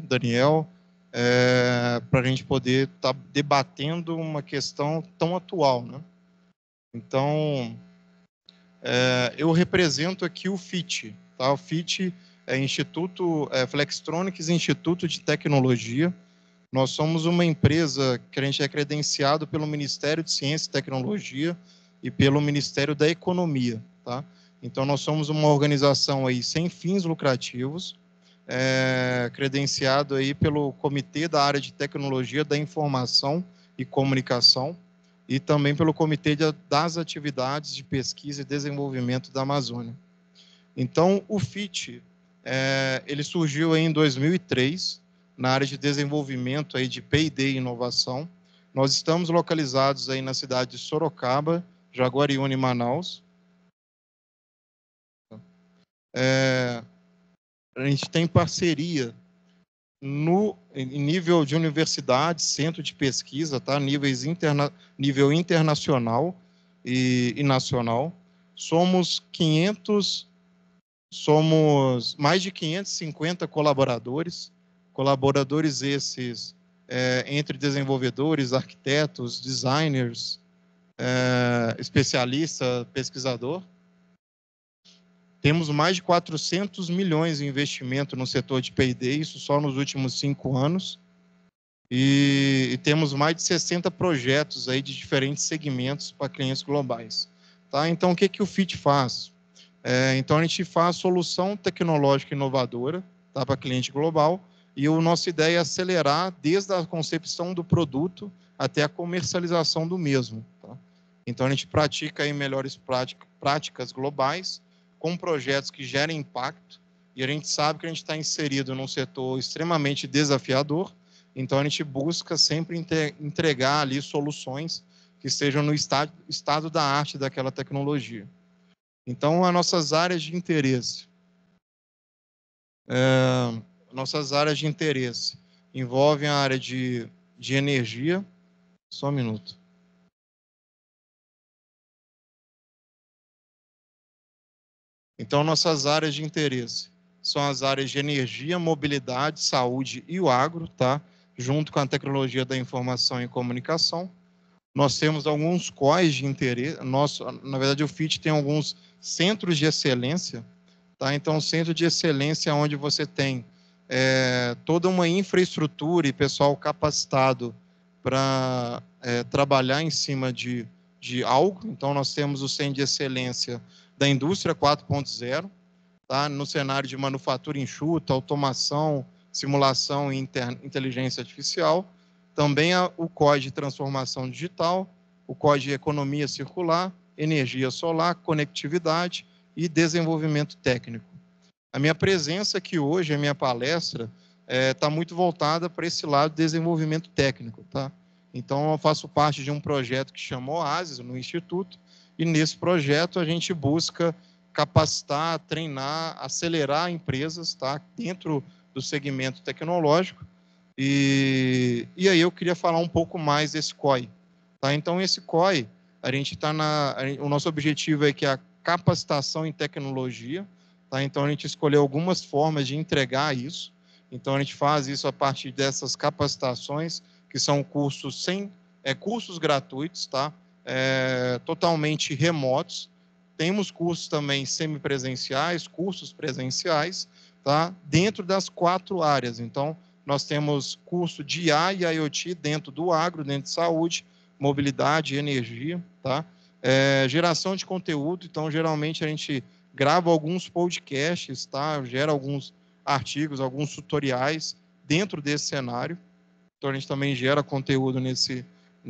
Daniel, para a gente poder estar debatendo uma questão tão atual, né? Então, eu represento aqui o FIT, tá? O FIT é Instituto Flextronics, Instituto de Tecnologia. Nós somos uma empresa que a gente é credenciado pelo Ministério de Ciência e Tecnologia e pelo Ministério da Economia, tá? Então, nós somos uma organização aí sem fins lucrativos, credenciado aí pelo Comitê da Área de Tecnologia da Informação e Comunicação e também pelo Comitê das Atividades de Pesquisa e Desenvolvimento da Amazônia. Então, o FIT, ele surgiu aí em 2003, na área de desenvolvimento aí de P&D e inovação. Nós estamos localizados aí na cidade de Sorocaba, Jaguariúna e Manaus. A gente tem parceria em nível de universidade, centro de pesquisa, tá? Nível internacional e nacional. Somos mais de 550 colaboradores esses entre desenvolvedores, arquitetos, designers, especialista, pesquisador. Temos mais de 400 milhões em investimento no setor de P&D, isso só nos últimos 5 anos. E temos mais de 60 projetos aí de diferentes segmentos para clientes globais. Tá? Então, o que o FIT faz? Então, a gente faz solução tecnológica inovadora, tá, para cliente global, e a nossa ideia é acelerar desde a concepção do produto até a comercialização do mesmo. Tá? Então, a gente pratica aí melhores práticas globais, com projetos que gerem impacto, e a gente sabe que a gente está inserido num setor extremamente desafiador, então a gente busca sempre entregar ali soluções que estejam no estado da arte daquela tecnologia. Então, as nossas áreas de interesse. Envolvem a área de energia. Só um minuto. Então, nossas áreas de interesse são as áreas de energia, mobilidade, saúde e o agro, tá? Junto com a tecnologia da informação e comunicação. Nós temos alguns COIs de interesse. Na verdade, o FIT tem alguns centros de excelência, tá? Então, centro de excelência é onde você tem toda uma infraestrutura e pessoal capacitado para trabalhar em cima de algo. Então, nós temos o Centro de Excelência da Indústria 4.0, tá? No cenário de manufatura enxuta, automação, simulação e inteligência artificial. Também o COI de transformação digital, o COI de economia circular, energia solar, conectividade e desenvolvimento técnico. A minha presença aqui hoje, a minha palestra, está muito voltada para esse lado de desenvolvimento técnico, tá? Então, eu faço parte de um projeto que chama Oasis, no Instituto, e nesse projeto a gente busca capacitar, treinar, acelerar empresas, tá? Dentro do segmento tecnológico. E aí eu queria falar um pouco mais desse COI. Tá? Então, esse COI, o nosso objetivo é que a capacitação em tecnologia. Tá? Então, a gente escolheu algumas formas de entregar isso. Então, a gente faz isso a partir dessas capacitações, que são cursos cursos gratuitos, tá? Totalmente remotos. Temos cursos também semipresenciais, cursos presenciais, tá? Dentro das 4 áreas. Então, nós temos curso de IA e IoT dentro do agro, dentro de saúde, mobilidade e energia, tá? Geração de conteúdo. Então, geralmente, a gente grava alguns podcasts, tá? Gera alguns artigos, alguns tutoriais dentro desse cenário. Então, a gente também gera conteúdo nesse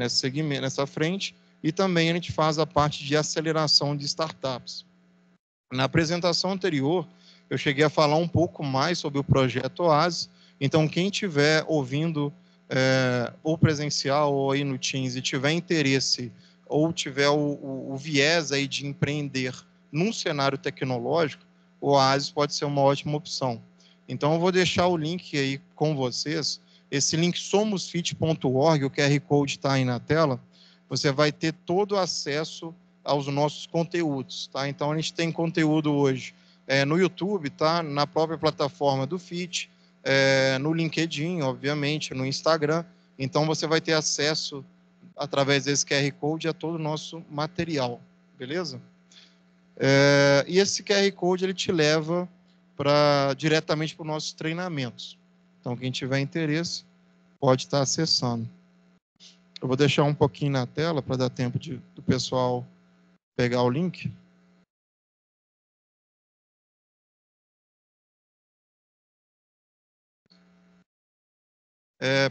segmento, nessa frente. E também a gente faz a parte de aceleração de startups. Na apresentação anterior, eu cheguei a falar um pouco mais sobre o projeto Oasis. Então, quem estiver ouvindo ou presencial ou aí no Teams e tiver interesse ou tiver o viés aí de empreender num cenário tecnológico, o Oasis pode ser uma ótima opção. Então, eu vou deixar o link aí com vocês. Esse link somosfit.org, o QR Code está aí na tela. Você vai ter todo o acesso aos nossos conteúdos, tá? Então, a gente tem conteúdo hoje no YouTube, tá? Na própria plataforma do FIT, no LinkedIn, obviamente, no Instagram. Então, você vai ter acesso, através desse QR Code, a todo o nosso material, beleza? E esse QR Code, ele te leva diretamente para os nossos treinamentos. Então, quem tiver interesse, pode estar acessando. Eu vou deixar um pouquinho na tela para dar tempo do pessoal pegar o link.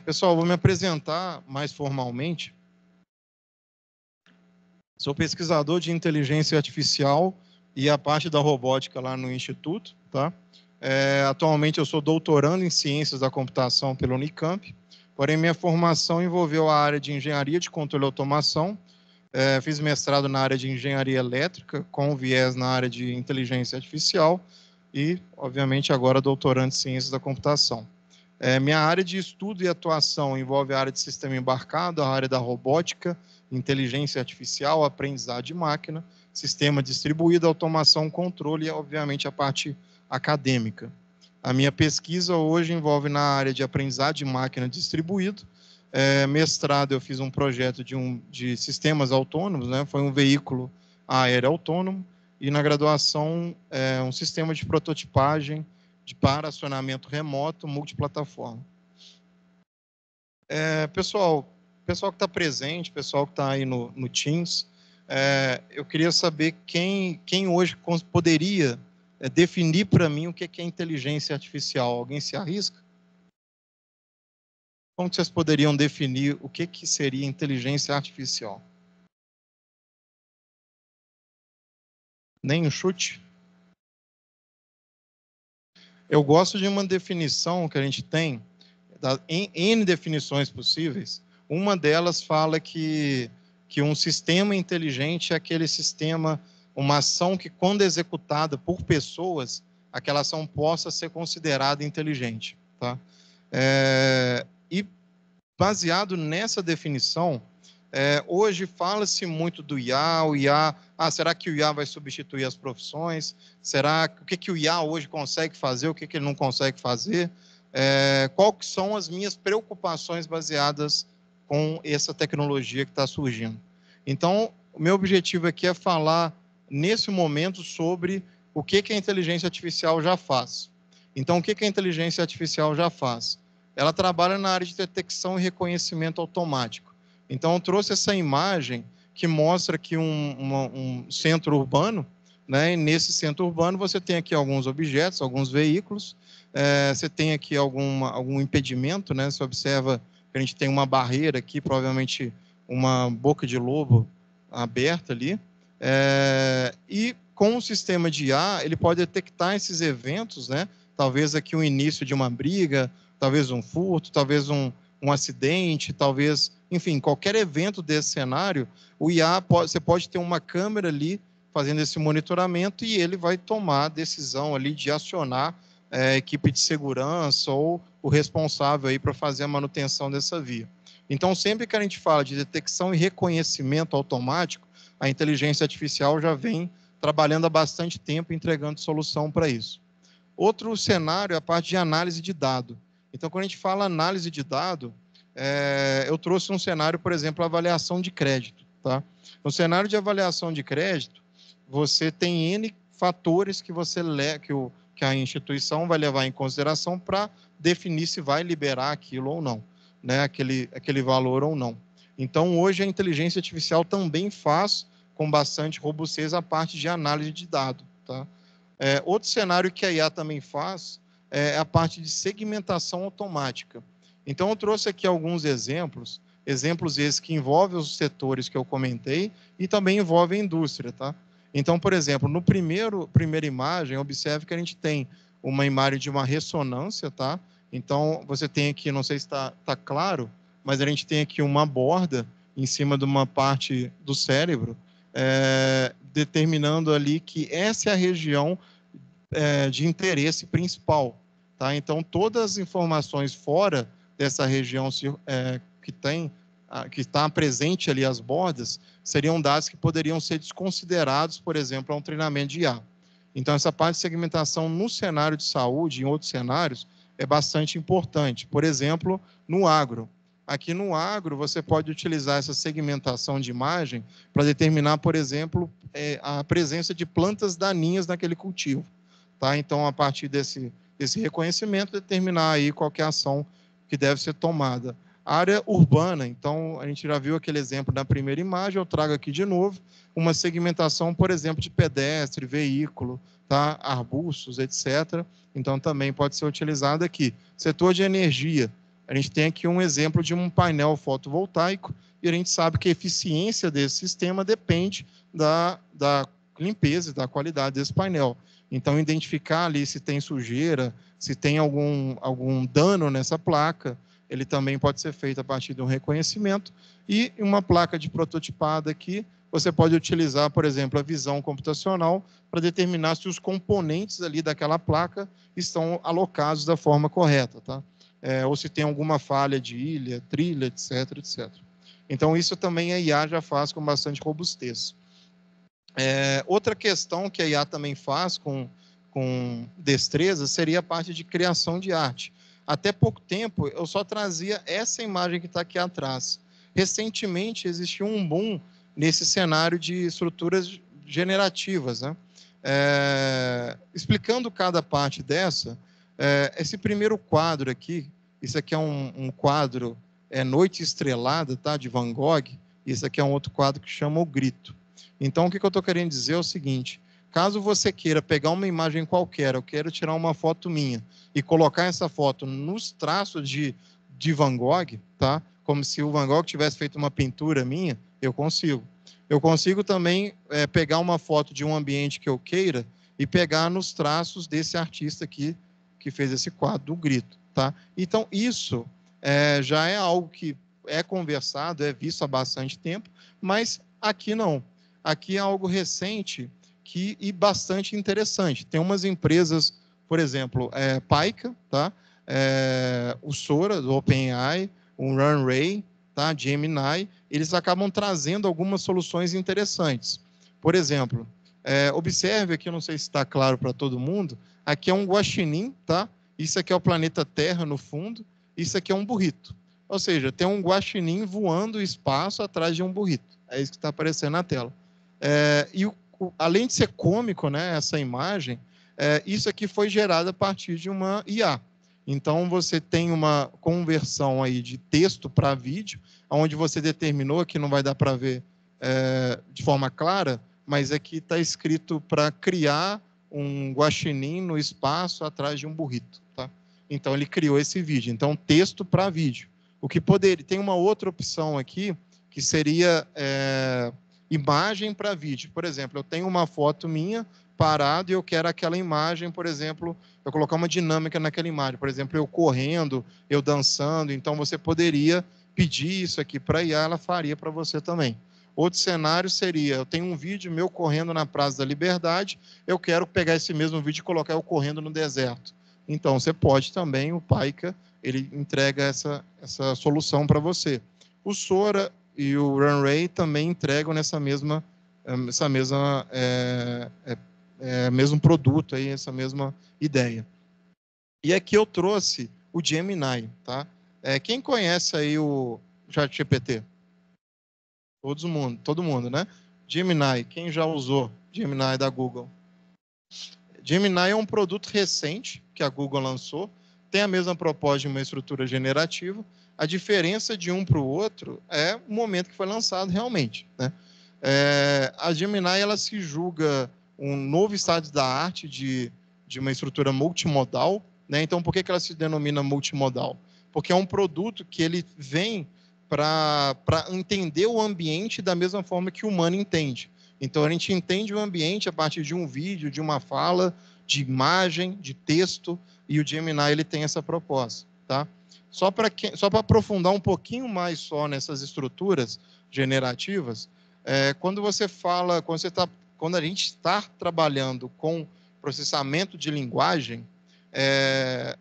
Pessoal, vou me apresentar mais formalmente. Sou pesquisador de inteligência artificial e a parte da robótica lá no Instituto, tá? Atualmente eu sou doutorando em ciências da computação pela Unicamp, porém minha formação envolveu a área de engenharia de controle e automação. Fiz mestrado na área de engenharia elétrica, com viés na área de inteligência artificial e, obviamente, agora doutorando em ciências da computação. Minha área de estudo e atuação envolve a área de sistema embarcado, a área da robótica, inteligência artificial, aprendizado de máquina, sistema distribuído, automação, controle e, obviamente, a parte acadêmica. A minha pesquisa hoje envolve na área de aprendizado de máquina distribuído. Mestrado, eu fiz um projeto de sistemas autônomos, né? Foi um veículo aéreo autônomo, e na graduação, um sistema de prototipagem para acionamento remoto multiplataforma. Pessoal que está presente, pessoal que está aí no Teams, eu queria saber quem hoje poderia definir para mim o que é inteligência artificial. Alguém se arrisca? Como que vocês poderiam definir o que seria inteligência artificial? Nem um chute? Eu gosto de uma definição que a gente tem, em N definições possíveis. Uma delas fala que um sistema inteligente é aquele sistema, uma ação que, quando executada por pessoas, aquela ação possa ser considerada inteligente. Tá? E baseado nessa definição, hoje fala-se muito do IA, será que o IA vai substituir as profissões? O que o IA hoje consegue fazer, o que ele não consegue fazer? Quais são as minhas preocupações baseadas com essa tecnologia que está surgindo? Então, o meu objetivo aqui é falar, nesse momento, sobre o que a inteligência artificial já faz. Então, o que a inteligência artificial já faz? Ela trabalha na área de detecção e reconhecimento automático. Então, eu trouxe essa imagem que mostra aqui um centro urbano, né? E nesse centro urbano você tem aqui alguns objetos, alguns veículos, você tem aqui algum impedimento, né? Você observa que a gente tem uma barreira aqui, provavelmente uma boca de lobo aberta ali, e com o sistema de IA, ele pode detectar esses eventos, né? Talvez aqui o início de uma briga, talvez um furto, talvez um acidente, talvez, enfim, qualquer evento desse cenário, o IA, você pode ter uma câmera ali fazendo esse monitoramento e ele vai tomar a decisão ali de acionar a equipe de segurança ou o responsável aí para fazer a manutenção dessa via. Então, sempre que a gente fala de detecção e reconhecimento automático, a inteligência artificial já vem trabalhando há bastante tempo, entregando solução para isso. Outro cenário é a parte de análise de dado. Então, quando a gente fala análise de dado, eu trouxe um cenário, por exemplo, avaliação de crédito. Tá? No cenário de avaliação de crédito, você tem N fatores que que a instituição vai levar em consideração para definir se vai liberar aquilo ou não, né? aquele valor ou não. Então, hoje, a inteligência artificial também faz, com bastante robustez, a parte de análise de dado. Tá? Outro cenário que a IA também faz é a parte de segmentação automática. Então, eu trouxe aqui alguns exemplos esses que envolvem os setores que eu comentei e também envolvem a indústria. Tá? Então, por exemplo, no primeira imagem, observe que a gente tem uma imagem de uma ressonância. Tá? Então, você tem aqui, não sei se está claro, mas a gente tem aqui uma borda em cima de uma parte do cérebro, determinando ali que essa é a região de interesse principal. Tá? Então, todas as informações fora dessa região que está presente ali as bordas, seriam dados que poderiam ser desconsiderados, por exemplo, a um treinamento de IA. Então, essa parte de segmentação no cenário de saúde, em outros cenários, é bastante importante. Por exemplo, no agro. Aqui no agro, você pode utilizar essa segmentação de imagem para determinar, por exemplo, a presença de plantas daninhas naquele cultivo. Tá? Então, a partir desse reconhecimento, determinar aí qual que é a ação que deve ser tomada. A área urbana, então, a gente já viu aquele exemplo na primeira imagem, eu trago aqui de novo uma segmentação, por exemplo, de pedestre, veículo, tá? Arbustos, etc. Então, também pode ser utilizado aqui. Setor de energia, a gente tem aqui um exemplo de um painel fotovoltaico e a gente sabe que a eficiência desse sistema depende da limpeza e da qualidade desse painel. Então, identificar ali se tem sujeira, se tem algum dano nessa placa, ele também pode ser feito a partir de um reconhecimento. E uma placa de prototipada aqui, você pode utilizar, por exemplo, a visão computacional para determinar se os componentes ali daquela placa estão alocados da forma correta, tá? Ou se tem alguma falha de ilha, trilha, etc, etc. Então, isso também a IA já faz com bastante robustez. Outra questão que a IA também faz com destreza seria a parte de criação de arte. Até pouco tempo, eu só trazia essa imagem que está aqui atrás. Recentemente, existiu um boom nesse cenário de estruturas generativas, né? Explicando cada parte dessa, esse primeiro quadro aqui, isso aqui é um quadro, Noite Estrelada, tá? De Van Gogh, e esse aqui é um outro quadro que chama O Grito. Então, o que eu estou querendo dizer é o seguinte: caso você queira pegar uma imagem qualquer, eu quero tirar uma foto minha e colocar essa foto nos traços de Van Gogh, tá? Como se o Van Gogh tivesse feito uma pintura minha, eu consigo. Eu consigo também pegar uma foto de um ambiente que eu queira e pegar nos traços desse artista aqui que fez esse quadro do Grito, tá? Então, isso já é algo que é conversado, é visto há bastante tempo, mas aqui não. Aqui é algo recente e bastante interessante. Tem umas empresas, por exemplo, Pika, tá? O Sora, do OpenAI, o Runway, tá? Gemini, eles acabam trazendo algumas soluções interessantes. Por exemplo, observe aqui, não sei se está claro para todo mundo, aqui é um guaxinim, tá? Isso aqui é o planeta Terra no fundo, isso aqui é um burrito. Ou seja, tem um guaxinim voando o espaço atrás de um burrito. É isso que está aparecendo na tela. Além de ser cômico, né, essa imagem, isso aqui foi gerado a partir de uma IA. Então, você tem uma conversão aí de texto para vídeo, onde você determinou, que não vai dar para ver de forma clara, mas aqui está escrito para criar um guaxinim no espaço atrás de um burrito. Tá? Então, ele criou esse vídeo. Então, texto para vídeo. O que poderia... Tem uma outra opção aqui, que seria imagem para vídeo. Por exemplo, eu tenho uma foto minha parado e eu quero aquela imagem, por exemplo, eu colocar uma dinâmica naquela imagem. Por exemplo, eu correndo, eu dançando. Então, você poderia pedir isso aqui para a IA, ela faria para você também. Outro cenário seria, eu tenho um vídeo meu correndo na Praça da Liberdade, eu quero pegar esse mesmo vídeo e colocar eu correndo no deserto. Então, você pode também, o Pika, ele entrega essa solução para você. O Sora e o Runway também entregam nessa mesma mesmo produto, aí, essa mesma ideia. E aqui eu trouxe o Gemini. Tá? Quem conhece aí o ChatGPT? Todo mundo, né? Gemini, quem já usou Gemini da Google? Gemini é um produto recente que a Google lançou, tem a mesma proposta de uma estrutura generativa. A diferença de um para o outro é o momento que foi lançado realmente. Né? A Gemini ela se julga um novo estado da arte de uma estrutura multimodal. Né? Então, por que ela se denomina multimodal? Porque é um produto que ele vem para entender o ambiente da mesma forma que o humano entende. Então, a gente entende o ambiente a partir de um vídeo, de uma fala, de imagem, de texto, e o Gemini ele tem essa proposta. Tá? Só para aprofundar um pouquinho mais só nessas estruturas generativas, quando a gente está trabalhando com processamento de linguagem,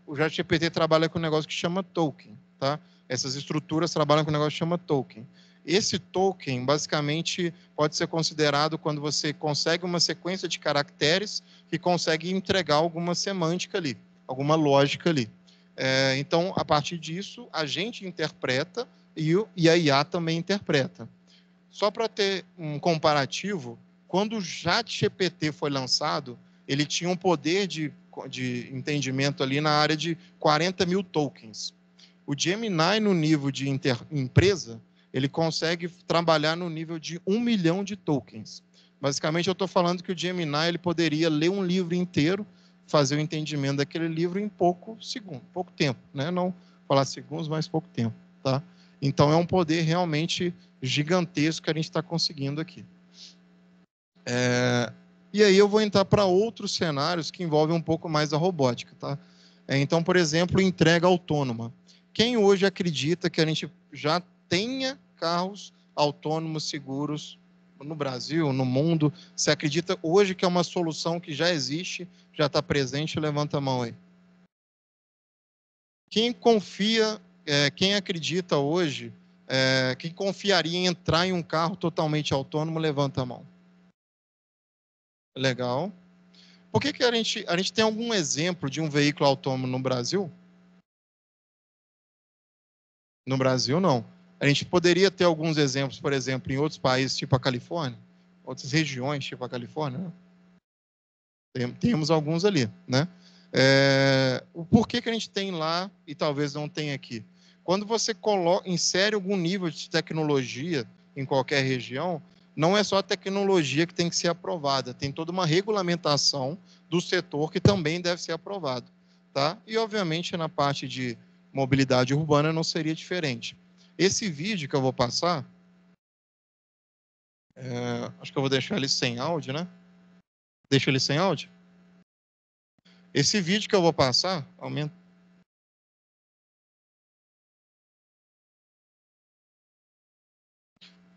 o ChatGPT trabalha com um negócio que chama token. Tá? Essas estruturas trabalham com um negócio que chama token. Esse token, basicamente, pode ser considerado quando você consegue uma sequência de caracteres que consegue entregar alguma semântica ali, alguma lógica ali. Então, a partir disso, a gente interpreta e a IA também interpreta. Só para ter um comparativo, quando o ChatGPT foi lançado, ele tinha um poder de entendimento ali na área de 40 mil tokens. O Gemini, no nível de empresa, ele consegue trabalhar no nível de 1 milhão de tokens. Basicamente, eu estou falando que o Gemini ele poderia ler um livro inteiro, fazer o entendimento daquele livro em pouco tempo, né? Não falar segundos, mas pouco tempo, tá? Então, é um poder realmente gigantesco que a gente está conseguindo aqui. E aí eu vou entrar para outros cenários que envolvem um pouco mais a robótica, tá? Então, por exemplo, entrega autônoma. Quem hoje acredita que a gente já tenha carros autônomos seguros no Brasil, no mundo? Você acredita hoje que é uma solução que já existe, já está presente? Levanta a mão aí. Quem confia, quem acredita hoje, quem confiaria em entrar em um carro totalmente autônomo? Levanta a mão. Legal. Por que a gente tem algum exemplo de um veículo autônomo no Brasil? No Brasil, não. A gente poderia ter alguns exemplos, por exemplo, em outros países, tipo a Califórnia, outras regiões, tipo a Califórnia, né? Temos alguns ali, né? O porquê que a gente tem lá e talvez não tenha aqui? Quando você insere algum nível de tecnologia em qualquer região, não é só a tecnologia que tem que ser aprovada, tem toda uma regulamentação do setor que também deve ser aprovado, tá? E, obviamente, na parte de mobilidade urbana não seria diferente. Esse vídeo que eu vou passar, acho que eu vou deixar ele sem áudio, né? Deixa ele sem áudio? Esse vídeo que eu vou passar, aumenta.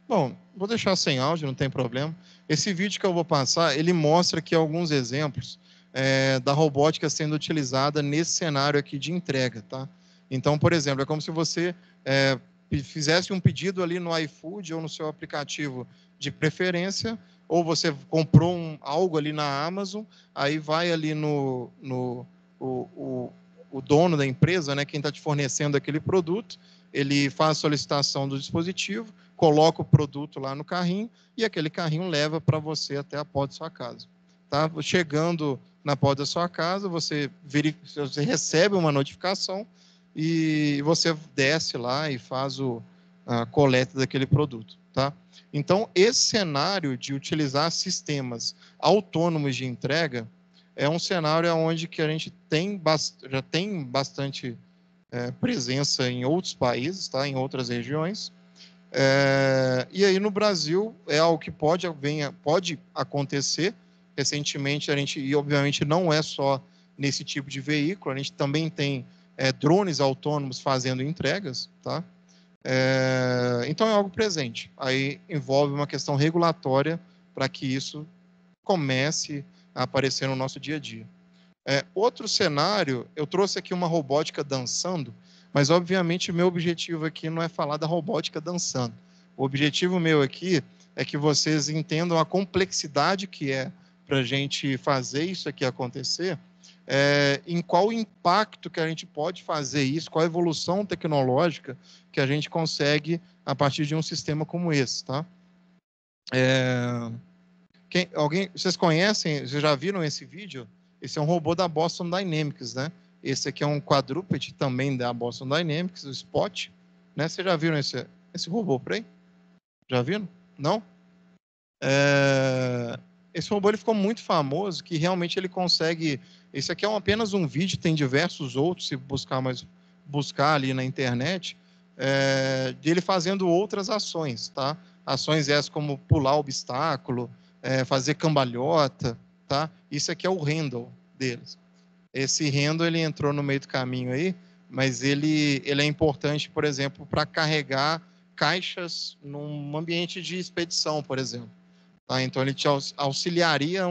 Bom, vou deixar sem áudio, não tem problema. Esse vídeo que eu vou passar, ele mostra aqui alguns exemplos da robótica sendo utilizada nesse cenário aqui de entrega, tá? Então, por exemplo, é como se você fizesse um pedido ali no iFood ou no seu aplicativo de preferência, ou você comprou algo ali na Amazon, aí vai ali o dono da empresa, né, quem está te fornecendo aquele produto, ele faz a solicitação do dispositivo, coloca o produto lá no carrinho e aquele carrinho leva para você até a porta da sua casa. Tá? Chegando na porta da sua casa, você recebe uma notificação e você desce lá e faz a coleta daquele produto. Tá? Então, esse cenário de utilizar sistemas autônomos de entrega é um cenário onde que a gente já tem bastante presença em outros países, tá? Em outras regiões. E aí no Brasil é algo que pode acontecer. Recentemente e obviamente não é só nesse tipo de veículo, a gente também tem drones autônomos fazendo entregas, tá? Então é algo presente. Aí envolve uma questão regulatória para que isso comece a aparecer no nosso dia a dia. Outro cenário, eu trouxe aqui uma robótica dançando, mas obviamente meu objetivo aqui não é falar da robótica dançando. O objetivo meu aqui é que vocês entendam a complexidade que é para a gente fazer isso aqui acontecer, em qual impacto que a gente pode fazer isso, qual a evolução tecnológica que a gente consegue a partir de um sistema como esse, tá? Vocês conhecem, vocês já viram esse vídeo? Esse é um robô da Boston Dynamics, né? Esse aqui é um quadrúpede também da Boston Dynamics, o Spot, né? Vocês já viram esse robô por aí? Já viram? Não? Esse robô ele ficou muito famoso, que realmente ele consegue... Esse aqui é apenas um vídeo, tem diversos outros, se buscar ali na internet, dele fazendo outras ações, tá? Ações essas como pular obstáculo, fazer cambalhota, tá? Isso aqui é o handle deles. Esse handle ele entrou no meio do caminho aí, mas ele é importante, por exemplo, para carregar caixas num ambiente de expedição, por exemplo. Tá? Então ele te auxiliaria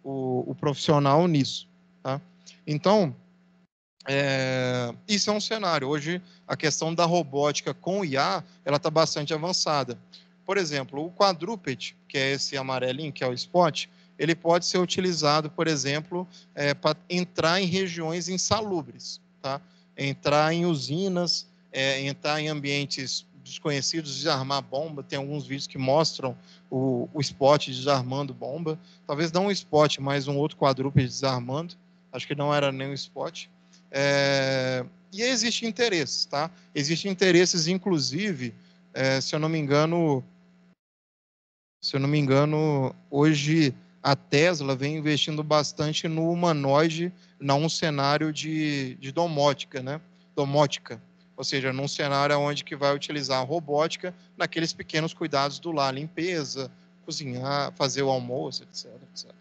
o profissional nisso. Tá? Então, isso é um cenário. Hoje, a questão da robótica com IA, ela está bastante avançada. Por exemplo, o quadrúpede, que é esse amarelinho, que é o Spot, ele pode ser utilizado, por exemplo, para entrar em regiões insalubres. Tá? entrar em usinas, entrar em ambientes desconhecidos, desarmar bomba. Tem alguns vídeos que mostram o spot desarmando bomba. Talvez não um spot, mas um outro quadrúpede desarmando. Acho que não era nem um spot. E existem interesses, tá? Existem interesses, inclusive, se eu não me engano, hoje a Tesla vem investindo bastante no humanoide, num cenário de domótica, né? Domótica, ou seja, num cenário onde que vai utilizar a robótica naqueles pequenos cuidados do lar, limpeza, cozinhar, fazer o almoço, etc, etc.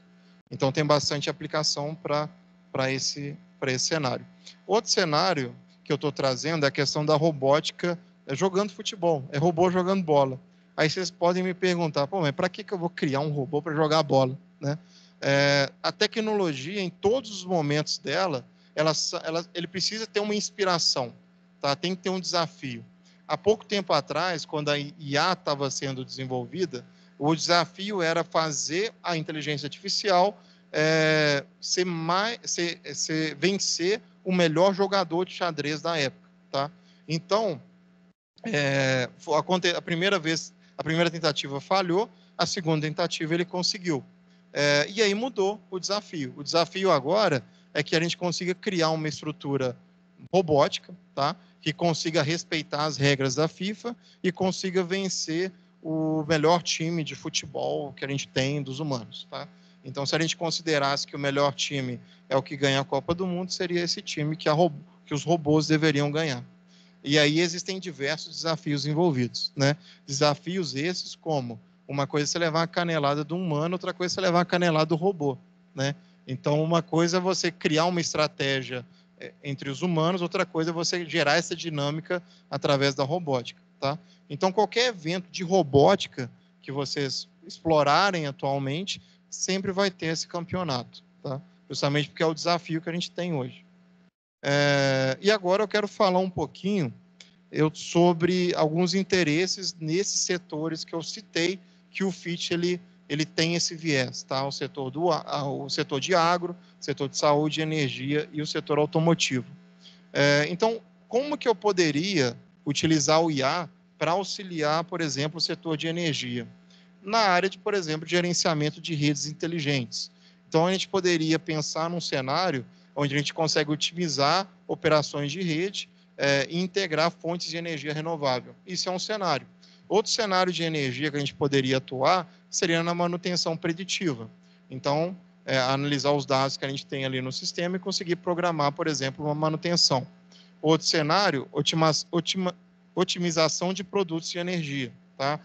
Então tem bastante aplicação para esse cenário. Outro cenário que eu estou trazendo é a questão da robótica jogando futebol, é robô jogando bola. Aí vocês podem me perguntar, pô, mas para que eu vou criar um robô para jogar bola, né? A tecnologia, em todos os momentos dela, ele precisa ter uma inspiração, tá? Tem que ter um desafio. Há pouco tempo atrás, quando a IA estava sendo desenvolvida, o desafio era fazer a inteligência artificial vencer o melhor jogador de xadrez da época, tá? Então, a primeira tentativa falhou, a segunda tentativa ele conseguiu. E aí mudou o desafio. O desafio agora é que a gente consiga criar uma estrutura robótica, tá? Que consiga respeitar as regras da FIFA e consiga vencer o melhor time de futebol que a gente tem dos humanos, tá? Então, se a gente considerasse que o melhor time é o que ganha a Copa do Mundo, seria esse time que os robôs deveriam ganhar. E aí existem diversos desafios envolvidos, né? Desafios esses como uma coisa é você levar a canelada do humano, outra coisa é você levar a canelada do robô, né? Então, uma coisa é você criar uma estratégia entre os humanos, outra coisa é você gerar essa dinâmica através da robótica, tá? Então, qualquer evento de robótica que vocês explorarem atualmente, sempre vai ter esse campeonato, tá? Justamente porque é o desafio que a gente tem hoje. E agora eu quero falar um pouquinho sobre alguns interesses nesses setores que eu citei, que o FIT ele tem esse viés, tá? O setor de agro, setor de saúde e energia e o setor automotivo. Então, como que eu poderia utilizar o IA para auxiliar, por exemplo, o setor de energia? Na área de, por exemplo, gerenciamento de redes inteligentes. Então, a gente poderia pensar num cenário onde a gente consegue otimizar operações de rede e integrar fontes de energia renovável. Isso é um cenário. Outro cenário de energia que a gente poderia atuar seria na manutenção preditiva. Então, analisar os dados que a gente tem ali no sistema e conseguir programar, por exemplo, uma manutenção. Outro cenário, otimização de produtos de energia, tá?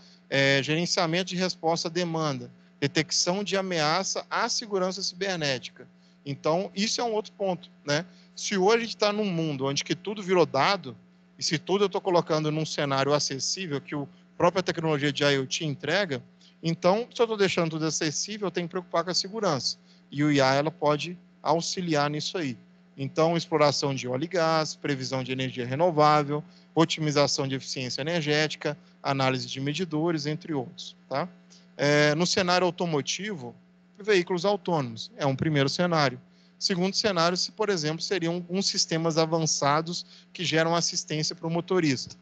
Gerenciamento de resposta à demanda, detecção de ameaça à segurança cibernética. Então, isso é um outro ponto, né? Se hoje a gente está num mundo onde que tudo virou dado, e se tudo eu estou colocando num cenário acessível, que a própria tecnologia de IoT entrega, então, se eu estou deixando tudo acessível, eu tenho que preocupar com a segurança. E o IA ela pode auxiliar nisso aí. Então, exploração de óleo e gás, previsão de energia renovável, otimização de eficiência energética, análise de medidores, entre outros. Tá? No cenário automotivo, veículos autônomos é um primeiro cenário. Segundo cenário, por exemplo, seriam alguns sistemas avançados que geram assistência para o motorista.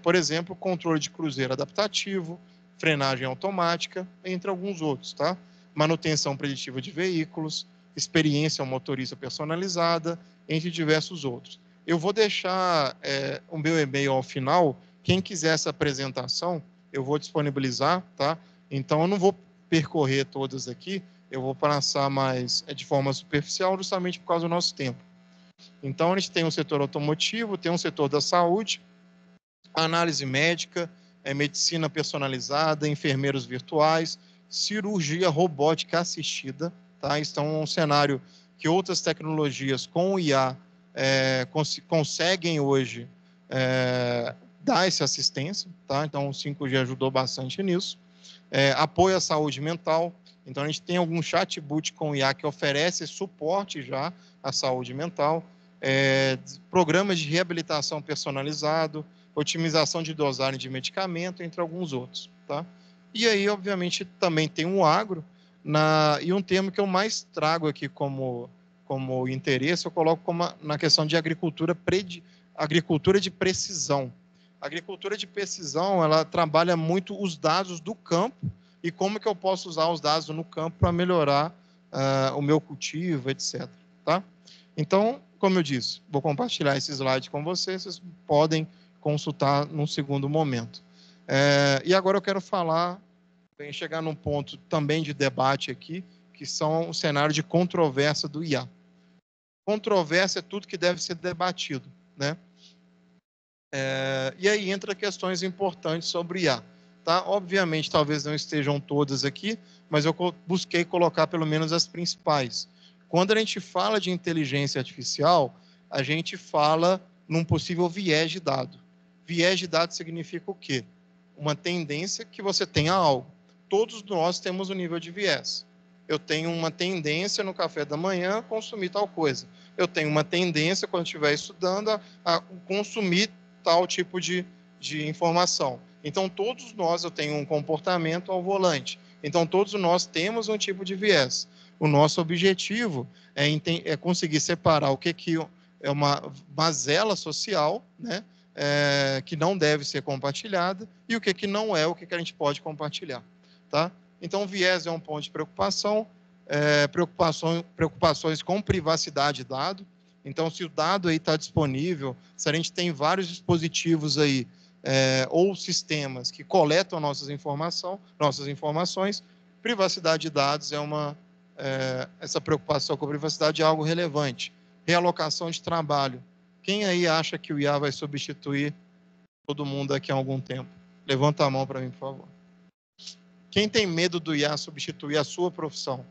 Por exemplo, controle de cruzeiro adaptativo, frenagem automática, entre alguns outros. Tá? Manutenção preditiva de veículos, experiência ao motorista personalizada, entre diversos outros. Eu vou deixar o meu e-mail ao final. Quem quiser essa apresentação, eu vou disponibilizar, tá? Então, eu não vou percorrer todas aqui, eu vou passar mais de forma superficial, justamente por causa do nosso tempo. Então, a gente tem um setor automotivo, tem um setor da saúde, análise médica, medicina personalizada, enfermeiros virtuais, cirurgia robótica assistida, tá? Então, é um cenário que outras tecnologias com o IA conseguem hoje dar essa assistência, tá? Então, o 5G ajudou bastante nisso. Apoio à saúde mental. Então, a gente tem algum chatbot com IA que oferece suporte já à saúde mental. Programas de reabilitação personalizado, otimização de dosagem de medicamento, entre alguns outros. Tá? E aí, obviamente, também tem um agro, e um termo que eu mais trago aqui como como interesse, eu coloco como na questão de agricultura de precisão. A agricultura de precisão, ela trabalha muito os dados do campo e como que eu posso usar os dados no campo para melhorar o meu cultivo, etc. Tá? Então, como eu disse, vou compartilhar esse slide com vocês, vocês podem consultar num segundo momento. E agora eu quero falar, chegar num ponto também de debate aqui, que são o cenário de controvérsia do IA. Controvérsia é tudo que deve ser debatido, né? E aí entra questões importantes sobre IA. Tá? Obviamente, talvez não estejam todas aqui, mas eu busquei colocar pelo menos as principais. Quando a gente fala de inteligência artificial, a gente fala num possível viés de dado. Viés de dado significa o quê? Uma tendência que você tem a algo. Todos nós temos um nível de viés. Eu tenho uma tendência no café da manhã a consumir tal coisa. Eu tenho uma tendência, quando estiver estudando, a consumir tal tipo de informação. Então, todos nós, eu tenho um comportamento ao volante. Então, todos nós temos um tipo de viés. O nosso objetivo é conseguir separar o que é uma mazela social, né, que não deve ser compartilhada, e o que não é, o que a gente pode compartilhar. Tá? Então, viés é um ponto de preocupação, preocupações com privacidade de dado. Então, se o dado aí está disponível, se a gente tem vários dispositivos aí, ou sistemas que coletam nossas informações, privacidade de dados essa preocupação com a privacidade é algo relevante. Realocação de trabalho. Quem aí acha que o IA vai substituir todo mundo daqui a algum tempo? Levanta a mão para mim, por favor. Quem tem medo do IA substituir a sua profissão?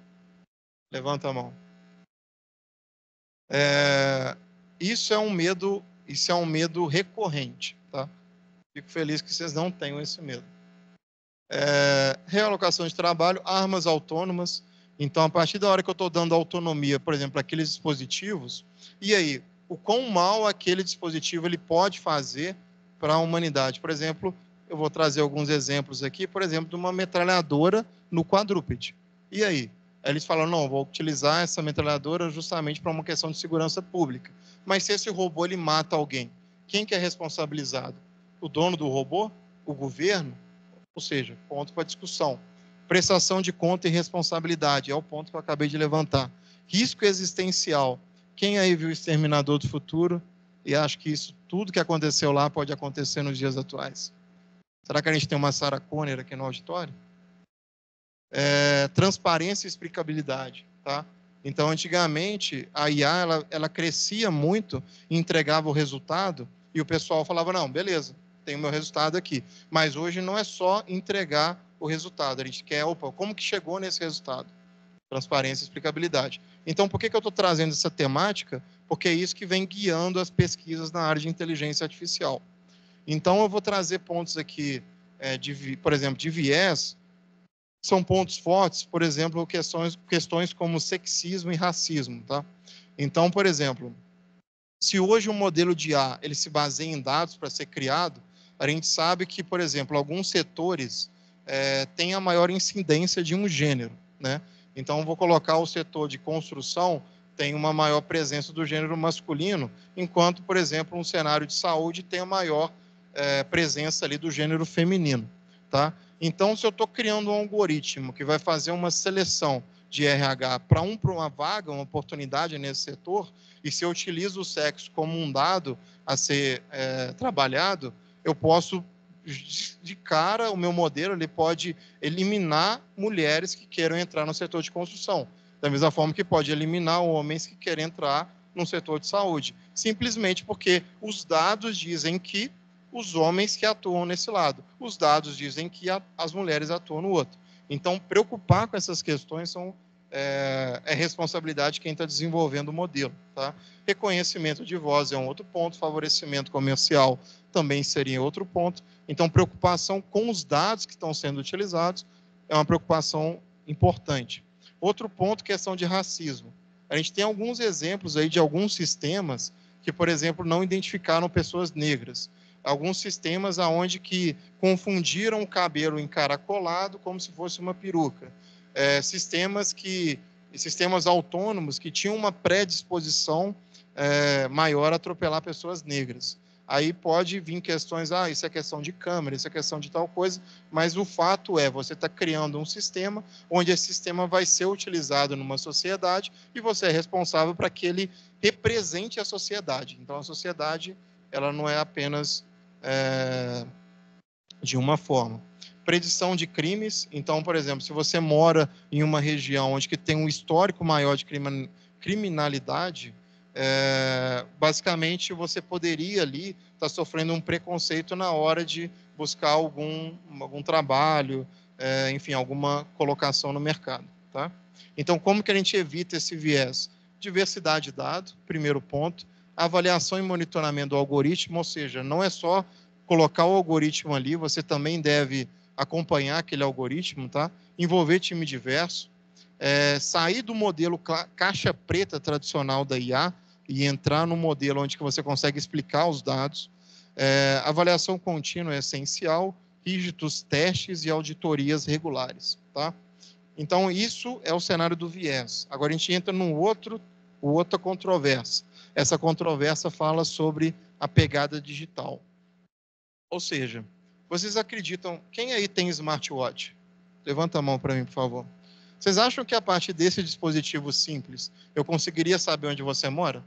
Levanta a mão. Isso é um medo recorrente, tá? Fico feliz que vocês não tenham esse medo. Realocação de trabalho, armas autônomas. Então, a partir da hora que eu estou dando autonomia, por exemplo, àqueles dispositivos, e aí, o quão mal aquele dispositivo ele pode fazer para a humanidade? Por exemplo, eu vou trazer alguns exemplos aqui, por exemplo, de uma metralhadora no quadrúpede. E aí? Eles falam, não, vou utilizar essa metralhadora justamente para uma questão de segurança pública. Mas se esse robô ele mata alguém, quem que é responsabilizado? O dono do robô? O governo? Ou seja, ponto para discussão. Prestação de conta e responsabilidade, é o ponto que eu acabei de levantar. Risco existencial. Quem aí viu o Exterminador do Futuro e acha que isso, tudo que aconteceu lá pode acontecer nos dias atuais? Será que a gente tem uma Sarah Connor aqui no auditório? Transparência e explicabilidade, tá? Então, antigamente, a IA, ela crescia muito e entregava o resultado e o pessoal falava, não, beleza, tem o meu resultado aqui. Mas hoje não é só entregar o resultado, a gente quer, como que chegou nesse resultado? Transparência e explicabilidade. Então, por que eu estou trazendo essa temática? Porque é isso que vem guiando as pesquisas na área de inteligência artificial. Então, eu vou trazer pontos aqui, por exemplo, de viés, são pontos fortes, por exemplo, questões como sexismo e racismo, tá? Então, por exemplo, se hoje um modelo de IA ele se baseia em dados para ser criado, a gente sabe que, por exemplo, alguns setores têm a maior incidência de um gênero, né? Então, vou colocar o setor de construção tem uma maior presença do gênero masculino, enquanto, por exemplo, um cenário de saúde tem a maior presença ali do gênero feminino, tá? Então, se eu estou criando um algoritmo que vai fazer uma seleção de RH para uma vaga, uma oportunidade nesse setor, e se eu utilizo o sexo como um dado a ser trabalhado, eu posso, de cara, o meu modelo ele pode eliminar mulheres que queiram entrar no setor de construção, da mesma forma que pode eliminar homens que querem entrar no setor de saúde, simplesmente porque os dados dizem que os homens que atuam nesse lado, os dados dizem que as mulheres atuam no outro. Então, preocupar com essas questões é responsabilidade de quem está desenvolvendo o modelo. Tá? Reconhecimento de voz é um outro ponto, favorecimento comercial também seria outro ponto. Então, preocupação com os dados que estão sendo utilizados é uma preocupação importante. Outro ponto, questão de racismo. A gente tem alguns exemplos aí de alguns sistemas que, por exemplo, não identificaram pessoas negras. Alguns sistemas onde que confundiram o cabelo encaracolado como se fosse uma peruca. Sistemas que e sistemas autônomos que tinham uma predisposição maior a atropelar pessoas negras. Aí pode vir questões, isso é questão de câmera, isso é questão de tal coisa, mas o fato é, você está criando um sistema onde esse sistema vai ser utilizado numa sociedade e você é responsável para que ele represente a sociedade. Então, a sociedade, ela não é apenas de uma forma. Predição de crimes. Então, por exemplo, se você mora em uma região onde que tem um histórico maior de criminalidade, basicamente você poderia ali estar sofrendo um preconceito na hora de buscar algum trabalho, enfim, alguma colocação no mercado, tá? Então, como que a gente evita esse viés? Diversidade de dados, primeiro ponto. Avaliação e monitoramento do algoritmo, ou seja, não é só colocar o algoritmo ali, você também deve acompanhar aquele algoritmo, tá? Envolver time diverso, sair do modelo caixa preta tradicional da IA e entrar no modelo onde que você consegue explicar os dados. Avaliação contínua é essencial, rígidos testes e auditorias regulares, tá? Então, isso é o cenário do viés. Agora, a gente entra num outra controvérsia. Essa controvérsia fala sobre a pegada digital. Ou seja, vocês acreditam... Quem aí tem smartwatch? Levanta a mão para mim, por favor. Vocês acham que a partir desse dispositivo simples, eu conseguiria saber onde você mora?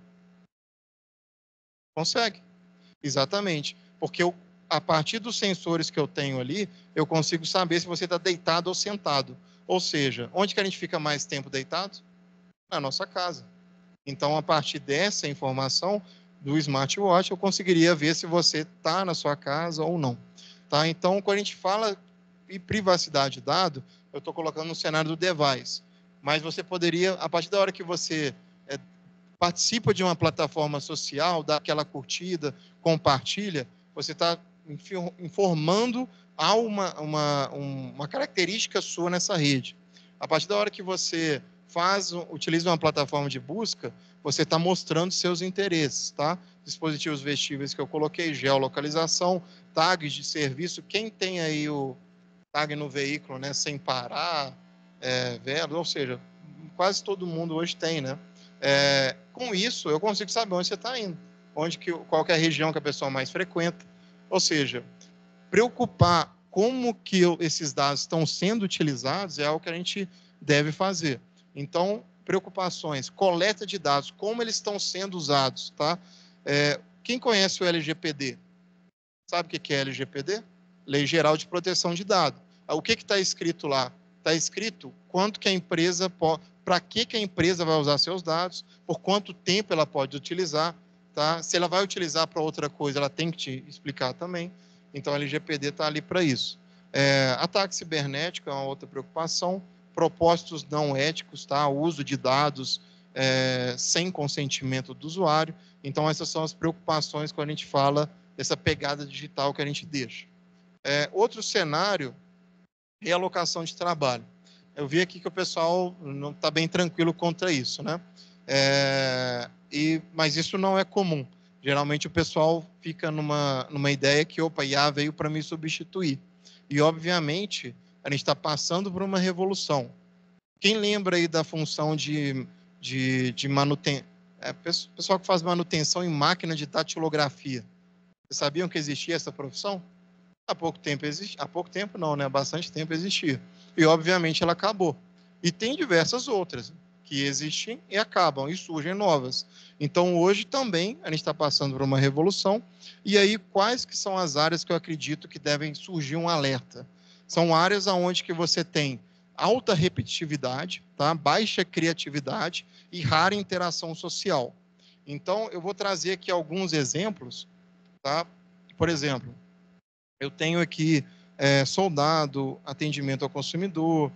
Consegue. Exatamente. Porque a partir dos sensores que eu tenho ali, eu consigo saber se você está deitado ou sentado. Ou seja, onde que a gente fica mais tempo deitado? Na nossa casa. Então, a partir dessa informação do smartwatch, eu conseguiria ver se você está na sua casa ou não. Tá? Então, quando a gente fala em privacidade de dado, eu estou colocando no cenário do device. Mas você poderia, a partir da hora que você participa de uma plataforma social, dá aquela curtida, compartilha, você está informando há uma característica sua nessa rede. A partir da hora que você utiliza uma plataforma de busca, você está mostrando seus interesses, tá? Dispositivos vestíveis que eu coloquei, geolocalização, tags de serviço. Quem tem aí o tag no veículo, né, sem parar, ou seja, quase todo mundo hoje tem, né? Com isso, eu consigo saber onde você está indo, qual é a região que a pessoa mais frequenta. Ou seja, preocupar como que esses dados estão sendo utilizados é algo que a gente deve fazer. Então, preocupações, coleta de dados, como eles estão sendo usados, tá? Quem conhece o LGPD? Sabe o que é LGPD? Lei Geral de Proteção de Dados. O que está escrito lá? Está escrito quanto que a empresa para que a empresa vai usar seus dados, por quanto tempo ela pode utilizar, tá? Se ela vai utilizar para outra coisa, ela tem que te explicar também. Então, a LGPD está ali para isso. Ataque cibernético é uma outra preocupação. Propósitos não éticos, tá? O uso de dados sem consentimento do usuário. Então, essas são as preocupações quando a gente fala dessa pegada digital que a gente deixa. Outro cenário, realocação de trabalho. Eu vi aqui que o pessoal não está bem tranquilo contra isso, né? Mas isso não é comum. Geralmente o pessoal fica numa ideia que, opa, IA veio para me substituir. E, obviamente, a gente está passando por uma revolução. Quem lembra aí da função de manutenção? Pessoal que faz manutenção em máquina de datilografia. Vocês sabiam que existia essa profissão? Há pouco tempo não, né? Há bastante tempo existia. E, obviamente, ela acabou. E tem diversas outras que existem e acabam, e surgem novas. Então, hoje também, a gente está passando por uma revolução. E aí, quais que são as áreas que eu acredito que devem surgir um alerta? São áreas onde que você tem alta repetitividade, tá? Baixa criatividade e rara interação social. Então, eu vou trazer aqui alguns exemplos, tá? Por exemplo, eu tenho aqui soldado, atendimento ao consumidor,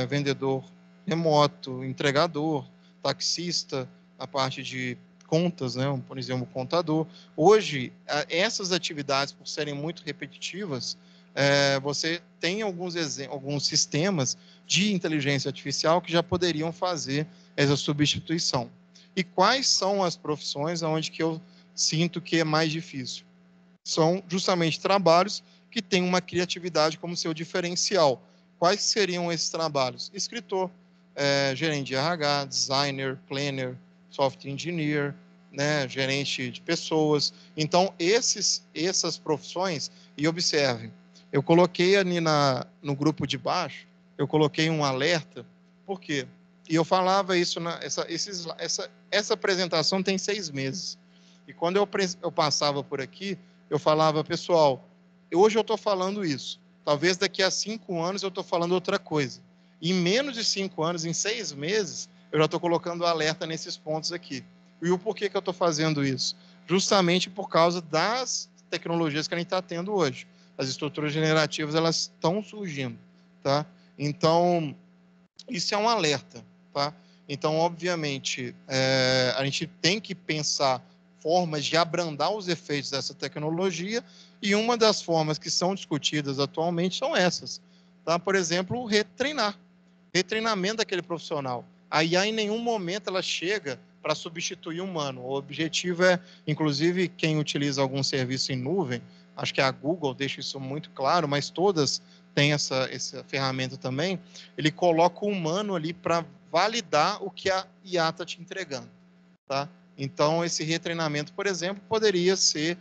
vendedor remoto, entregador, taxista, a parte de contas, né, por exemplo, contador. Hoje, essas atividades, por serem muito repetitivas, você tem alguns sistemas de inteligência artificial que já poderiam fazer essa substituição. E quais são as profissões onde que eu sinto que é mais difícil? São justamente trabalhos que têm uma criatividade como seu diferencial. Quais seriam esses trabalhos? Escritor, gerente de RH, designer, planner, software engineer, né, gerente de pessoas. Então, essas profissões, e observem, eu coloquei ali no grupo de baixo, eu coloquei um alerta, por quê? E eu falava isso, essa apresentação tem 6 meses. E quando eu passava por aqui, eu falava, pessoal, hoje eu estou falando isso. Talvez daqui a 5 anos eu estou falando outra coisa. Em menos de 5 anos, em 6 meses, eu já estou colocando alerta nesses pontos aqui. E o porquê que eu estou fazendo isso? Justamente por causa das tecnologias que a gente está tendo hoje. As estruturas generativas, elas estão surgindo, tá? Então, isso é um alerta, tá? Então, obviamente, a gente tem que pensar formas de abrandar os efeitos dessa tecnologia, e uma das formas que são discutidas atualmente são essas, tá? Por exemplo, retreinamento daquele profissional. A IA, em nenhum momento, ela chega para substituir o humano. O objetivo é, inclusive, quem utiliza algum serviço em nuvem, acho que a Google deixa isso muito claro, mas todas têm essa ferramenta também, ele coloca o humano ali para validar o que a IA está te entregando, tá? Então, esse retreinamento, por exemplo, poderia ser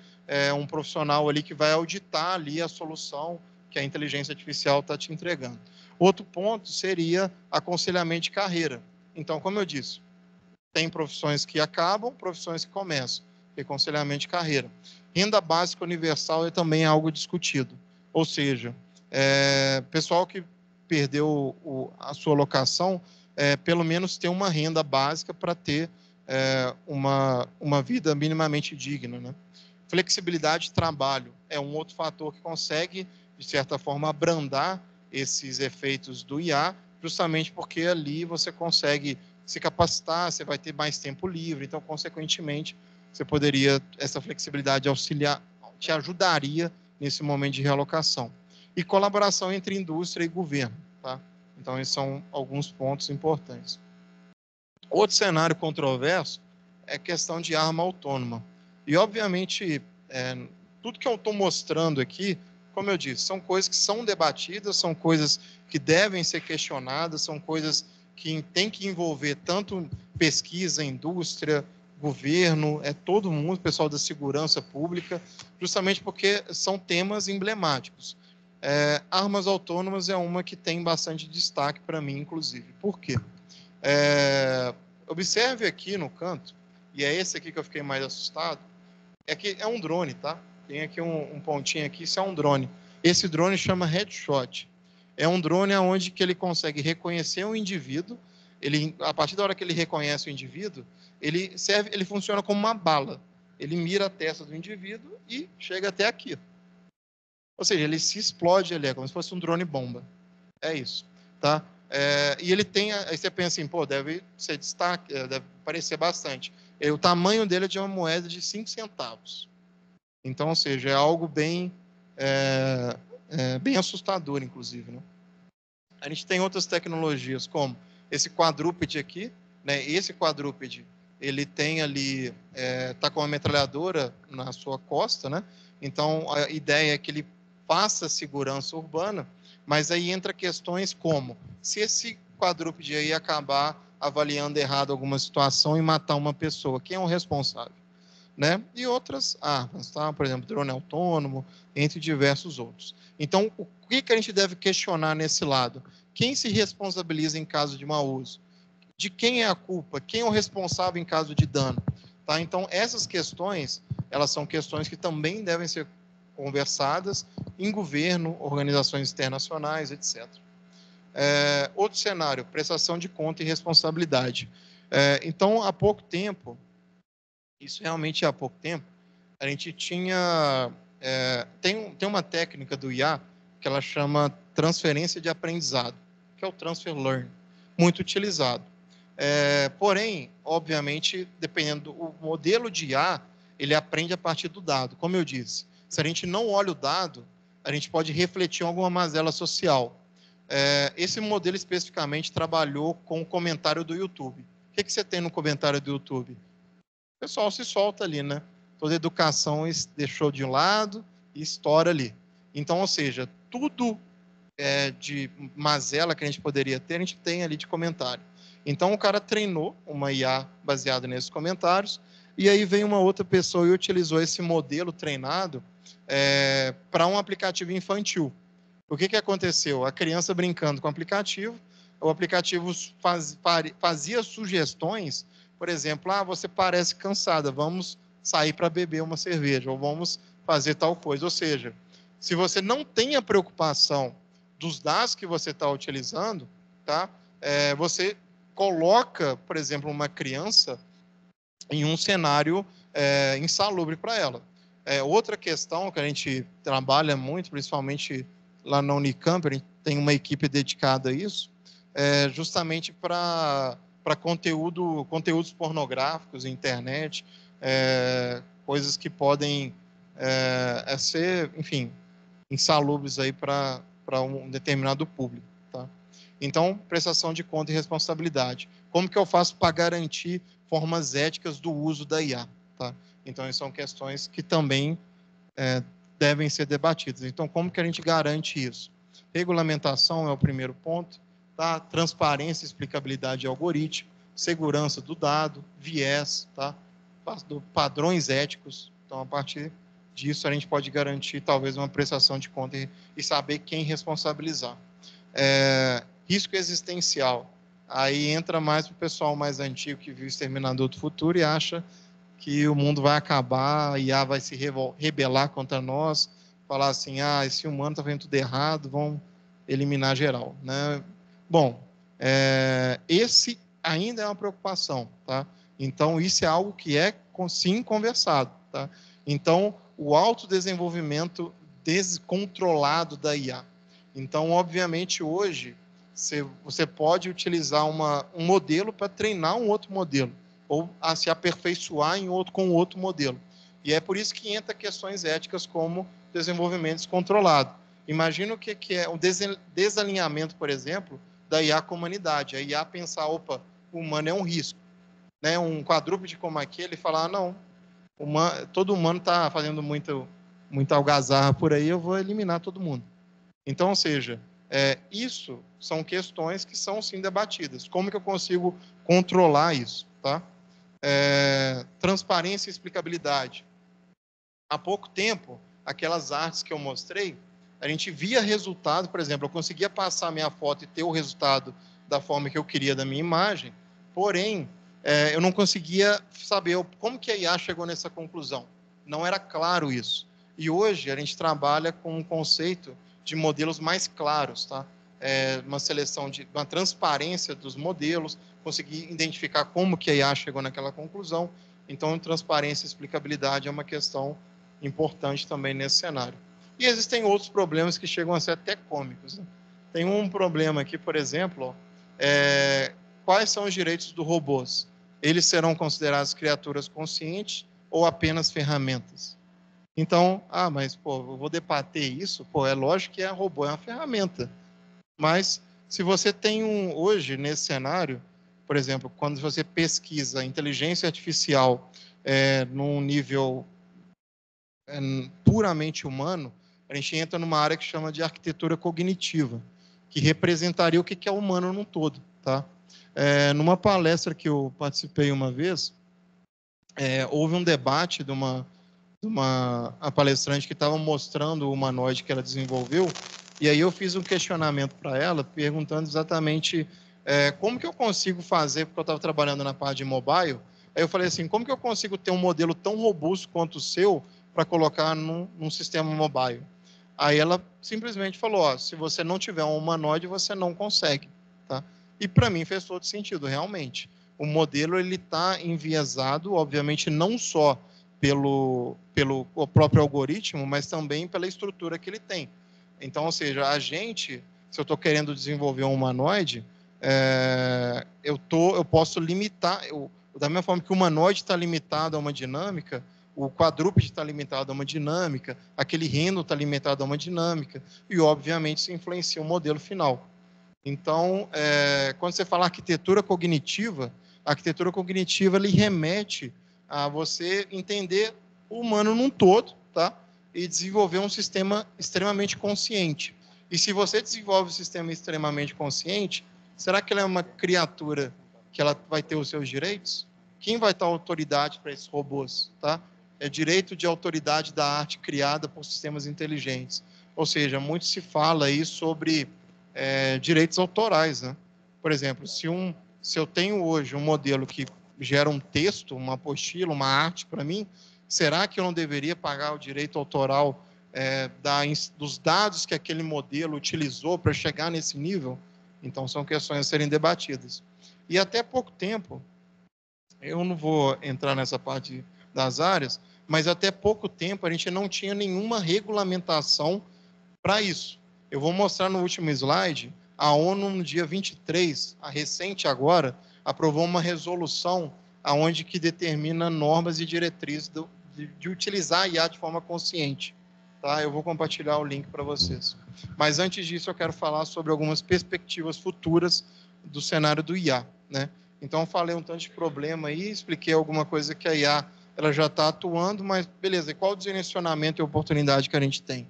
um profissional ali que vai auditar ali a solução que a inteligência artificial está te entregando. Outro ponto seria aconselhamento de carreira. Então, como eu disse, tem profissões que acabam, profissões que começam. Aconselhamento de carreira. Renda básica universal é também algo discutido. Ou seja, pessoal que perdeu a sua locação, pelo menos ter uma renda básica para ter uma vida minimamente digna, né? Flexibilidade de trabalho é um outro fator que consegue, de certa forma, abrandar esses efeitos do IA, justamente porque ali você consegue se capacitar, você vai ter mais tempo livre, então, consequentemente, você poderia, essa flexibilidade auxiliar, te ajudaria nesse momento de realocação. E colaboração entre indústria e governo, tá? Então, esses são alguns pontos importantes. Outro cenário controverso é a questão de arma autônoma. E, obviamente, tudo que eu estou mostrando aqui, como eu disse, são coisas que são debatidas, são coisas que devem ser questionadas, são coisas que têm que envolver tanto pesquisa, indústria, governo, todo mundo, pessoal da segurança pública, justamente porque são temas emblemáticos. Armas autônomas é uma que tem bastante destaque para mim, inclusive. Por quê? Observe aqui no canto, e é esse aqui que eu fiquei mais assustado, é que é um drone, tá? Tem aqui um pontinho aqui, isso é um drone. Esse drone chama Headshot. É um drone onde que ele consegue reconhecer um indivíduo, a partir da hora que ele reconhece o indivíduo, ele funciona como uma bala. Ele mira a testa do indivíduo e chega até aqui. Ou seja, ele se explode ali, é como se fosse um drone bomba. É isso, tá? E ele tem, aí você pensa assim, pô, deve ser destaque, deve parecer bastante. O tamanho dele é de uma moeda de 5 centavos. Então, ou seja, é algo bem, bem assustador, inclusive, né? A gente tem outras tecnologias, como esse quadrúpede aqui, né? Esse quadrúpede, ele tem ali, tá com uma metralhadora na sua costa, né? Então, a ideia é que ele faça segurança urbana, mas aí entra questões como, se esse quadrúpede aí acabar avaliando errado alguma situação e matar uma pessoa, quem é o responsável? Né? E outras armas, tá? Por exemplo, drone autônomo, entre diversos outros. Então, o que a gente deve questionar nesse lado? Quem se responsabiliza em caso de mau uso? De quem é a culpa? Quem é o responsável em caso de dano? Tá? Então, essas questões, elas são questões que também devem ser conversadas em governo, organizações internacionais, etc. Outro cenário, prestação de conta e responsabilidade. Então, há pouco tempo, isso realmente há pouco tempo, a gente tinha... tem uma técnica do IA que ela chama transferência de aprendizado, que é o transfer learn, muito utilizado. Porém, obviamente, dependendo do modelo de IA, ele aprende a partir do dado. Como eu disse, se a gente não olha o dado, a gente pode refletir em alguma mazela social. Esse modelo especificamente trabalhou com o comentário do YouTube. O que você tem no comentário do YouTube? O pessoal se solta ali, né? Toda a educação deixou de lado e estoura ali. Então, ou seja, tudo de mazela que a gente poderia ter, a gente tem ali de comentário. Então, o cara treinou uma IA baseada nesses comentários, e aí veio uma outra pessoa e utilizou esse modelo treinado para um aplicativo infantil. O que aconteceu? A criança brincando com o aplicativo fazia sugestões, por exemplo, você parece cansada, vamos sair para beber uma cerveja, ou vamos fazer tal coisa. Ou seja, se você não tem a preocupação dos dados que você está utilizando, tá? Você coloca, por exemplo, uma criança em um cenário insalubre para ela. Outra questão que a gente trabalha muito, principalmente lá na Unicamp, a gente tem uma equipe dedicada a isso, justamente para conteúdos pornográficos, internet, coisas que podem ser, enfim, insalubres aí para um determinado público, tá? Então, prestação de conta e responsabilidade. Como que eu faço para garantir formas éticas do uso da IA, tá? Então, são questões que também devem ser debatidas. Então, como que a gente garante isso? Regulamentação é o primeiro ponto, tá? Transparência e explicabilidade de algoritmo, segurança do dado, viés, tá? Padrões éticos. Então, a partir disso, a gente pode garantir, talvez, uma prestação de conta e saber quem responsabilizar. Risco existencial. Aí entra mais para o pessoal mais antigo que viu Exterminador do Futuro e acha que o mundo vai acabar, a IA vai se rebelar contra nós, falar assim, esse humano está fazendo tudo errado, vão eliminar geral, né? Bom, esse ainda é uma preocupação, tá? Então, isso é algo que é, sim, conversado, tá? Então, o autodesenvolvimento descontrolado da IA. Então, obviamente, hoje, você pode utilizar um modelo para treinar um outro modelo, ou a se aperfeiçoar com outro modelo. E é por isso que entra questões éticas como desenvolvimento descontrolado. Imagina o que é o desalinhamento, por exemplo, da IA com a humanidade. A IA pensar, opa, o humano é um risco. Né? Um quadrúpede como aquele falar, não, todo humano está fazendo muita algazarra por aí, eu vou eliminar todo mundo. Então, ou seja, isso são questões que são, sim, debatidas. Como que eu consigo controlar isso, tá? Transparência e explicabilidade. Há pouco tempo, aquelas artes que eu mostrei, a gente via resultado, por exemplo, eu conseguia passar a minha foto e ter o resultado da forma que eu queria da minha imagem, porém, eu não conseguia saber como que a IA chegou nessa conclusão. Não era claro isso. E hoje a gente trabalha com um conceito de modelos mais claros, tá? Uma seleção uma transparência dos modelos, conseguir identificar como que a IA chegou naquela conclusão. Então, transparência e explicabilidade é uma questão importante também nesse cenário. E existem outros problemas que chegam a ser até cômicos, né? Tem um problema aqui, por exemplo, quais são os direitos dos robôs? Eles serão considerados criaturas conscientes ou apenas ferramentas? Então, mas, eu vou debater isso? É lógico que robô é uma ferramenta. Mas, se você tem hoje, nesse cenário, por exemplo, quando você pesquisa inteligência artificial num nível puramente humano, a gente entra numa área que chama de arquitetura cognitiva, que representaria o que é humano num todo, tá? Numa palestra que eu participei uma vez, houve um debate de uma palestrante que estava mostrando o humanoide que ela desenvolveu, e aí eu fiz um questionamento para ela, perguntando exatamente como que eu consigo fazer, porque eu estava trabalhando na parte de mobile, aí eu falei assim, como que eu consigo ter um modelo tão robusto quanto o seu para colocar num sistema mobile? Aí ela simplesmente falou, se você não tiver um humanoide, você não consegue, tá? E para mim fez todo sentido, realmente. O modelo ele está enviesado, obviamente, não só pelo o próprio algoritmo, mas também pela estrutura que ele tem. Então, ou seja, se eu estou querendo desenvolver um humanoide, eu posso limitar, da mesma forma que o humanoide está limitado a uma dinâmica, o quadrúpede está limitado a uma dinâmica, aquele reno está limitado a uma dinâmica, e, obviamente, isso influencia o modelo final. Então, quando você fala arquitetura cognitiva, a arquitetura cognitiva ele remete a você entender o humano num todo, tá? E desenvolver um sistema extremamente consciente. E se você desenvolve um sistema extremamente consciente, será que ela é uma criatura que ela vai ter os seus direitos? Quem vai dar autoridade para esses robôs, tá? É direito de autoridade da arte criada por sistemas inteligentes. Ou seja, muito se fala aí sobre direitos autorais, né? Por exemplo, se eu tenho hoje um modelo que gera um texto, uma apostila, uma arte para mim, será que eu não deveria pagar o direito autoral dos dados que aquele modelo utilizou para chegar nesse nível? Então, são questões a serem debatidas. E até pouco tempo, eu não vou entrar nessa parte das áreas, mas até pouco tempo a gente não tinha nenhuma regulamentação para isso. Eu vou mostrar no último slide, a ONU, no dia 23, a recente agora, aprovou uma resolução aonde que determina normas e diretrizes de utilizar a IA de forma consciente. Tá? Eu vou compartilhar o link para vocês. Mas antes disso, eu quero falar sobre algumas perspectivas futuras do cenário do IA. Né? Então, eu falei um tanto de problema aí, expliquei alguma coisa que a IA ela já está atuando, mas beleza, e qual o direcionamento e oportunidade que a gente tem?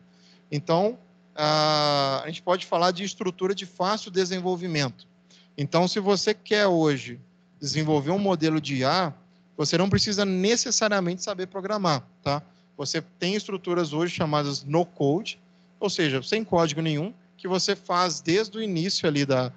Então, a gente pode falar de estrutura de fácil desenvolvimento. Então, se você quer hoje desenvolver um modelo de IA, você não precisa necessariamente saber programar, tá? Você tem estruturas hoje chamadas no-code, ou seja, sem código nenhum, que você faz desde o início ali da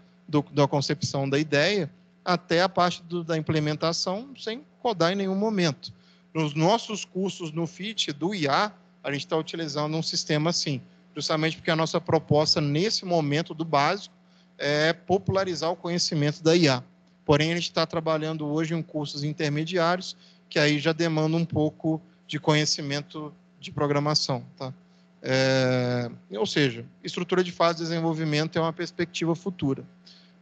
concepção da ideia até a parte da implementação sem codar em nenhum momento. Nos nossos cursos no FIT do IA, a gente está utilizando um sistema assim, justamente porque a nossa proposta nesse momento do básico é popularizar o conhecimento da IA. Porém, a gente está trabalhando hoje em cursos intermediários, que aí já demanda um pouco de conhecimento de programação. Tá? Ou seja, estrutura de fase de desenvolvimento é uma perspectiva futura.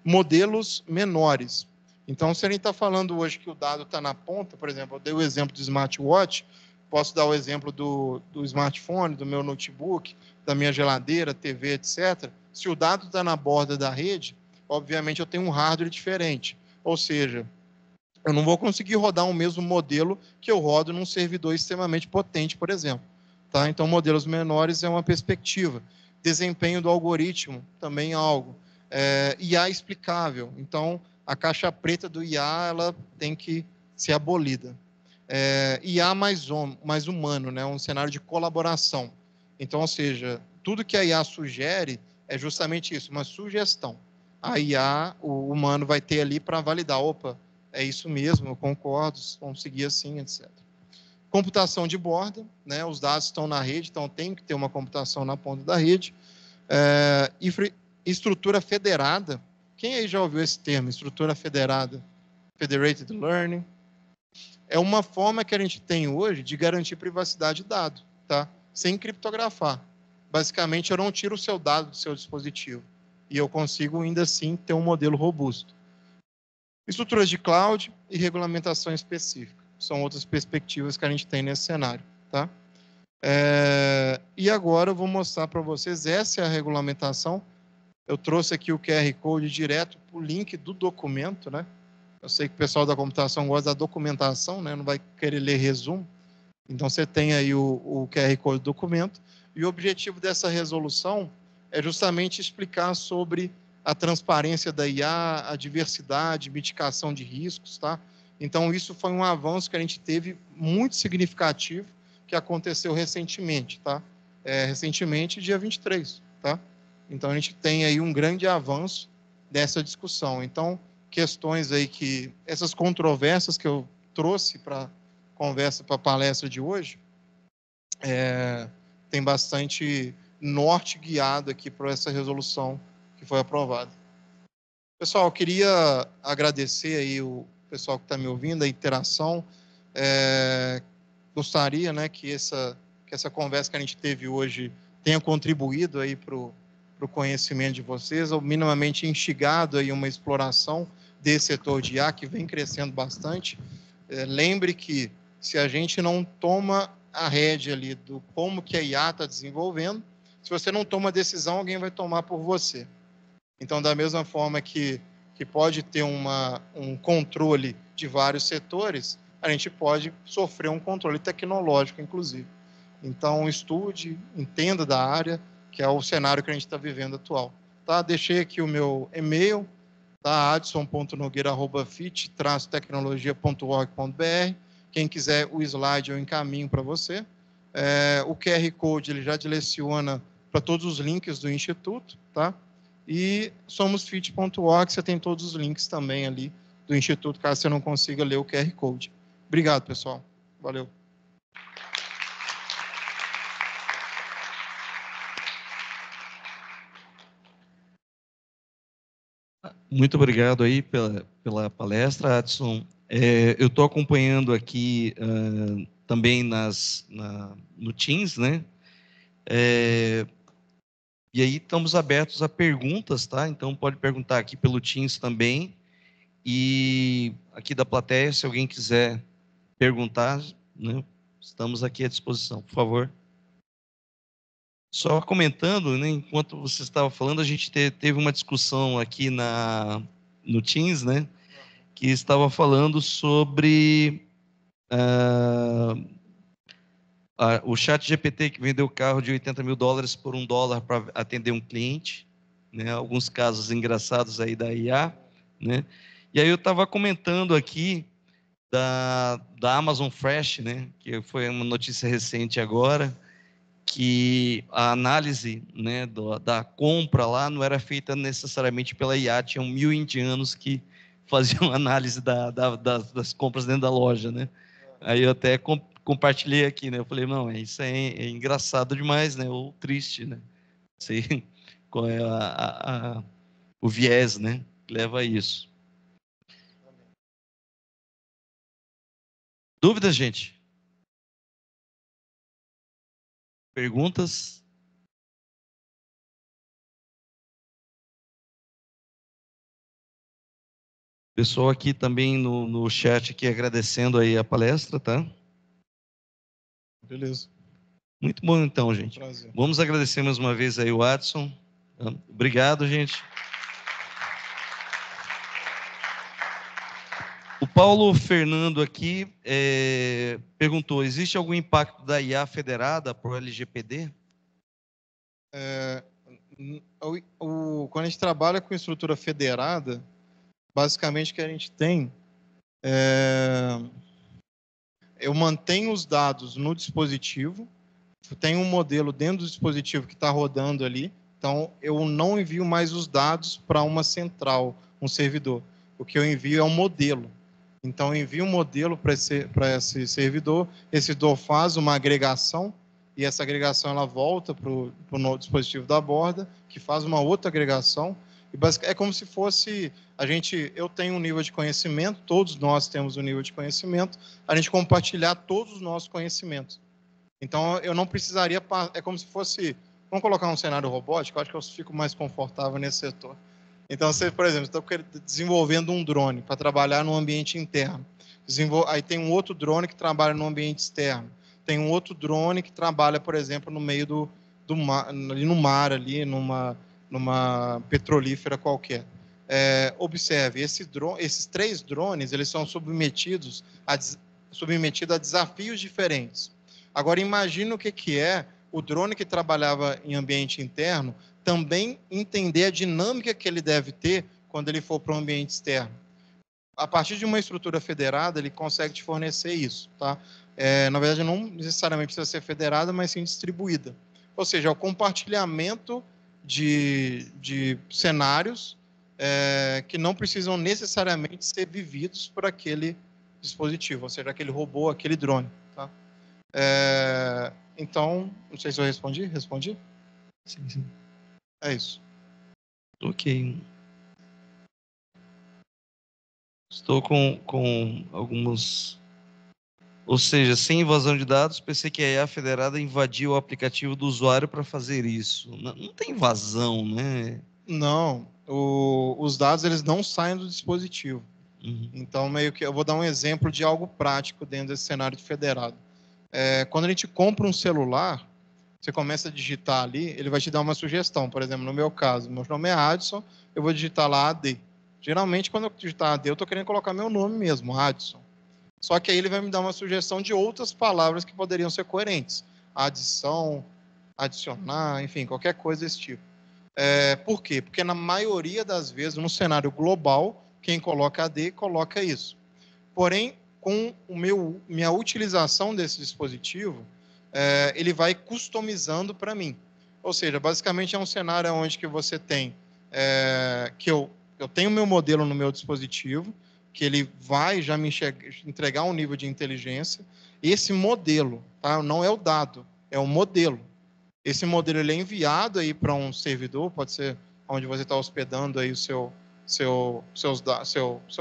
Modelos menores. Então, se a gente está falando hoje que o dado está na ponta, por exemplo, eu dei o exemplo do smartwatch, posso dar o exemplo do smartphone, do meu notebook, da minha geladeira, TV, etc. Se o dado está na borda da rede, obviamente eu tenho um hardware diferente. Ou seja, eu não vou conseguir rodar o mesmo modelo que eu rodo num servidor extremamente potente, por exemplo. Tá? Então, modelos menores é uma perspectiva. Desempenho do algoritmo também é algo. IA explicável. Então, a caixa preta do IA ela tem que ser abolida. IA mais humano, né? Um cenário de colaboração. Então, ou seja, tudo que a IA sugere é justamente isso, uma sugestão. A IA, o humano vai ter ali para validar, opa, é isso mesmo, eu concordo, vamos seguir assim, etc. Computação de borda, né? Os dados estão na rede, então tem que ter uma computação na ponta da rede. Estrutura federada. Quem aí já ouviu esse termo, estrutura federada? Federated Learning. É uma forma que a gente tem hoje de garantir privacidade de dado, tá? Sem criptografar. Basicamente, eu não tiro o seu dado do seu dispositivo. E eu consigo, ainda assim, ter um modelo robusto. Estruturas de cloud e regulamentação específica. São outras perspectivas que a gente tem nesse cenário, tá? E agora eu vou mostrar para vocês, essa é a regulamentação. Eu trouxe aqui o QR Code direto para o link do documento, né? Eu sei que o pessoal da computação gosta da documentação, né? Não vai querer ler resumo. Então, você tem aí o QR Code do documento. E o objetivo dessa resolução é justamente explicar sobre a transparência da IA, a diversidade, mitigação de riscos, tá? Então, isso foi um avanço que a gente teve muito significativo que aconteceu recentemente, tá? Recentemente, dia 23, tá? Então, a gente tem aí um grande avanço dessa discussão. Então, questões aí que... Essas controvérsias que eu trouxe para conversa, para a palestra de hoje, tem bastante norte guiado aqui para essa resolução que foi aprovada. Pessoal, eu queria agradecer aí o pessoal que está me ouvindo, a interação. Gostaria, né, que essa conversa que a gente teve hoje tenha contribuído aí para o conhecimento de vocês, ou minimamente instigado aí uma exploração desse setor de IA, que vem crescendo bastante. Lembre que se a gente não toma a rédea ali do como que a IA está desenvolvendo, se você não toma decisão, alguém vai tomar por você. Então, da mesma forma que pode ter um controle de vários setores, a gente pode sofrer um controle tecnológico, inclusive. Então, estude, entenda da área, que é o cenário que a gente está vivendo atual. Tá? Deixei aqui o meu e-mail, tá? adson.nogueira@fit-tecnologia.org.br. Quem quiser o slide eu encaminho para você. O QR Code ele já direciona para todos os links do Instituto, tá? E somosfit.org, você tem todos os links também ali do Instituto, caso você não consiga ler o QR Code. Obrigado, pessoal. Valeu. Muito obrigado aí pela palestra, Adson. Eu estou acompanhando aqui também no Teams, né? E aí estamos abertos a perguntas, tá? Então pode perguntar aqui pelo Teams também. E aqui da plateia, se alguém quiser perguntar, né? Estamos aqui à disposição, por favor. Só comentando, né, enquanto você estava falando, a gente teve uma discussão aqui no Teams, né, que estava falando sobre o chat GPT que vendeu o carro de $80 mil por $1 para atender um cliente, né, alguns casos engraçados aí da IA, né, e aí eu estava comentando aqui da Amazon Fresh, né, que foi uma notícia recente agora, que a análise, né, da compra lá não era feita necessariamente pela IA, tinham 1.000 indianos que faziam análise das compras dentro da loja, né? Aí eu até compartilhei aqui, né? Eu falei, não, isso é engraçado demais, né? Ou triste, né? Sei qual é o viés, né? Que leva a isso. Dúvidas, gente? Perguntas? Pessoal aqui também no chat aqui agradecendo aí a palestra, tá? Beleza. Muito bom então, gente. Prazer. Vamos agradecer mais uma vez aí o Adson. Obrigado, gente. O Paulo Fernando aqui perguntou, existe algum impacto da IA federada para o LGPD? Quando a gente trabalha com estrutura federada, basicamente o que a gente tem eu mantenho os dados no dispositivo, tem um modelo dentro do dispositivo que está rodando ali, então eu não envio mais os dados para uma central, um servidor. O que eu envio é um modelo. Então eu envio um modelo para esse servidor faz uma agregação, e essa agregação ela volta para o dispositivo da borda, que faz uma outra agregação. É como se fosse eu tenho um nível de conhecimento, todos nós temos um nível de conhecimento, a gente compartilhar todos os nossos conhecimentos. Então, eu não precisaria... É como se fosse... Vamos colocar um cenário robótico, eu acho que eu fico mais confortável nesse setor. Então, você, por exemplo, está desenvolvendo um drone para trabalhar no ambiente interno. Aí tem um outro drone que trabalha no ambiente externo. Tem um outro drone que trabalha, por exemplo, no meio do mar, ali no mar, ali numa petrolífera qualquer. Observe, esses 3 drones, eles são submetidos a desafios diferentes. Agora, imagine o que é o drone que trabalhava em ambiente interno também entender a dinâmica que ele deve ter quando ele for para o ambiente externo. A partir de uma estrutura federada, ele consegue te fornecer isso, tá? Na verdade, não necessariamente precisa ser federada, mas sim distribuída. Ou seja, é o compartilhamento de cenários que não precisam necessariamente ser vividos por aquele dispositivo, ou seja, aquele robô, aquele drone, tá? Então, não sei se eu respondi. Respondi? Sim. É isso. Ok. Estou com alguns... Ou seja, sem invasão de dados, pensei que a IA federada invadiu o aplicativo do usuário para fazer isso. Não tem invasão, né? Não. Os dados eles não saem do dispositivo. Uhum. Então, meio que eu vou dar um exemplo de algo prático dentro desse cenário de federado. Quando a gente compra um celular, você começa a digitar ali, ele vai te dar uma sugestão. Por exemplo, no meu caso, meu nome é Adson, eu vou digitar lá AD. Geralmente, quando eu digitar AD, eu estou querendo colocar meu nome mesmo, Adson. Só que aí ele vai me dar uma sugestão de outras palavras que poderiam ser coerentes. Adição, adicionar, enfim, qualquer coisa desse tipo. Por quê? Porque na maioria das vezes, no cenário global, quem coloca AD coloca isso. Porém, com minha utilização desse dispositivo, ele vai customizando para mim. Ou seja, basicamente é um cenário onde que você tem que eu tenho meu modelo no meu dispositivo, que ele vai já me entregar um nível de inteligência. Esse modelo, tá? Não é o dado, é o modelo. Esse modelo ele é enviado aí para um servidor, pode ser onde você está hospedando aí o seu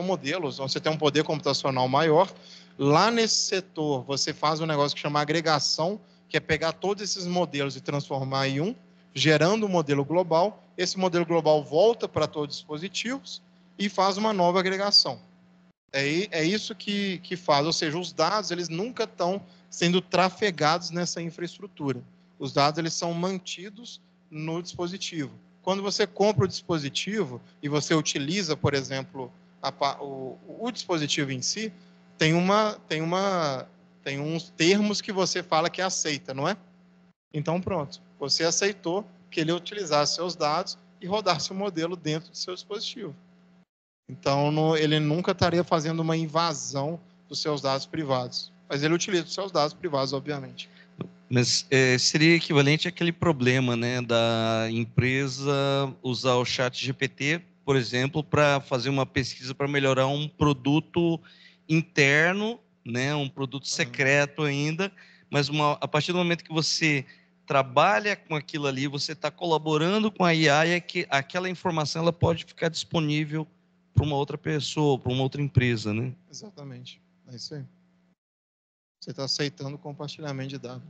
modelo, onde você tem um poder computacional maior. Lá nesse setor, você faz um negócio que chama agregação, que é pegar todos esses modelos e transformar em um, gerando um modelo global. Esse modelo global volta para todos os dispositivos e faz uma nova agregação. É isso que faz, ou seja, os dados eles nunca estão sendo trafegados nessa infraestrutura. Os dados eles são mantidos no dispositivo. Quando você compra o dispositivo e você utiliza, por exemplo, o dispositivo em si, tem uns termos que você fala que aceita, não é? Então pronto, você aceitou que ele utilizasse seus dados e rodasse o modelo dentro do seu dispositivo. Então, ele nunca estaria fazendo uma invasão dos seus dados privados. Mas ele utiliza os seus dados privados, obviamente. Mas seria equivalente àquele problema, né, da empresa usar o chat GPT, por exemplo, para fazer uma pesquisa para melhorar um produto interno, né, um produto secreto ainda, mas a partir do momento que você trabalha com aquilo ali, você está colaborando com a IA e aquela informação ela pode ficar disponível para uma outra pessoa, para uma outra empresa, né? Exatamente. É isso aí. Você está aceitando o compartilhamento de dados.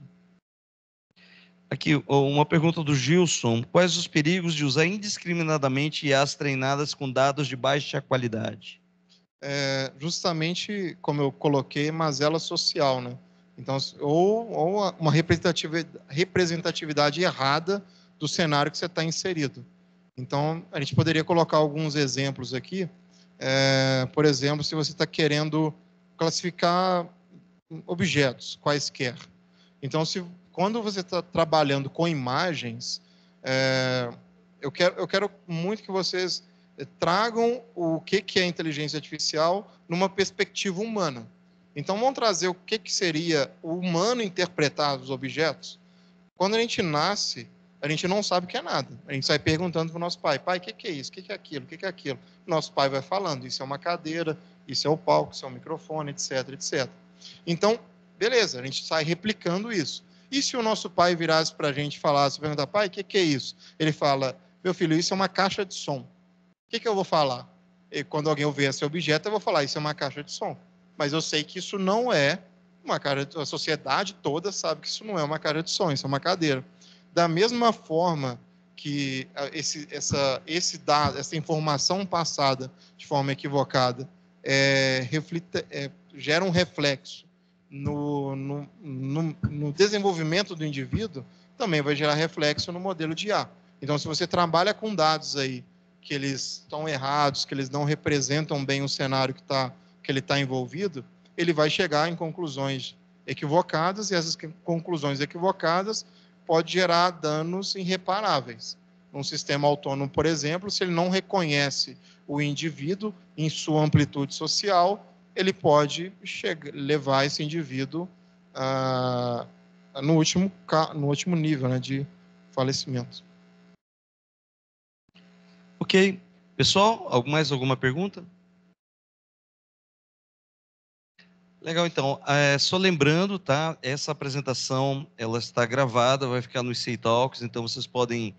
Aqui, uma pergunta do Gilson. Quais os perigos de usar indiscriminadamente IAs treinadas com dados de baixa qualidade? Justamente, como eu coloquei, mazela social, né? Então, ou uma representatividade errada do cenário que você está inserido. Então, a gente poderia colocar alguns exemplos aqui. Por exemplo, se você está querendo classificar objetos quaisquer. Então, quando você está trabalhando com imagens, eu quero muito que vocês tragam o que é inteligência artificial numa perspectiva humana. Então, vamos trazer o que seria o humano interpretar os objetos. Quando a gente nasce, a gente não sabe o que é nada. A gente sai perguntando para o nosso pai: pai, o que é isso? O que é aquilo? O que é aquilo? Nosso pai vai falando: isso é uma cadeira, isso é o palco, isso é um microfone, etc, etc. Então, beleza, a gente sai replicando isso. E se o nosso pai virasse para a gente e falasse, perguntar: pai, o que é isso? Ele fala: meu filho, isso é uma caixa de som. O que eu vou falar? E quando alguém ouvir esse objeto, eu vou falar: isso é uma caixa de som. Mas eu sei que isso não é uma caixa. A sociedade toda sabe que isso não é uma caixa de som, isso é uma cadeira. Da mesma forma que essa informação passada de forma equivocada gera um reflexo no desenvolvimento do indivíduo, também vai gerar reflexo no modelo de IA. Então, se você trabalha com dados aí que eles estão errados, que eles não representam bem o cenário que ele está envolvido, ele vai chegar em conclusões equivocadas, e essas conclusões equivocadas podem gerar danos irreparáveis. Um sistema autônomo, por exemplo, se ele não reconhece o indivíduo em sua amplitude social, ele pode levar esse indivíduo no último nível, né, de falecimento. Ok. Pessoal, mais alguma pergunta? Legal, então. Só lembrando, tá? Essa apresentação, ela está gravada, vai ficar no IC Talks, então vocês podem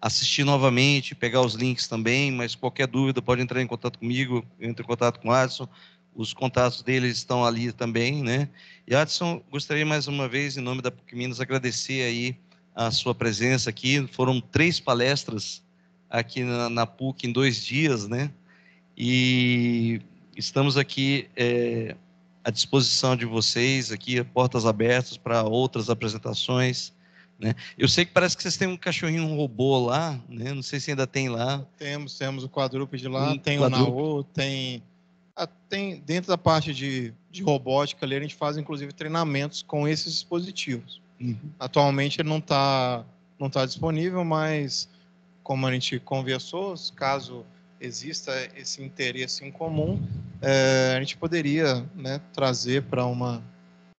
assistir novamente, pegar os links também, mas qualquer dúvida pode entrar em contato comigo, eu entro em contato com o Adson, os contatos deles estão ali também, né? E Adson, gostaria mais uma vez, em nome da PUC Minas, agradecer aí a sua presença aqui. Foram 3 palestras aqui na PUC em 2 dias, né? E estamos aqui à disposição de vocês, aqui, portas abertas para outras apresentações, né? Eu sei que parece que vocês têm um cachorrinho robô lá, né? Não sei se ainda tem lá. Temos o quadrúpede lá, tem o Naô, tem dentro da parte de robótica ali, a gente faz inclusive treinamentos com esses dispositivos. Atualmente ele não tá disponível, mas como a gente conversou, caso exista esse interesse em comum, a gente poderia, né, trazer para uma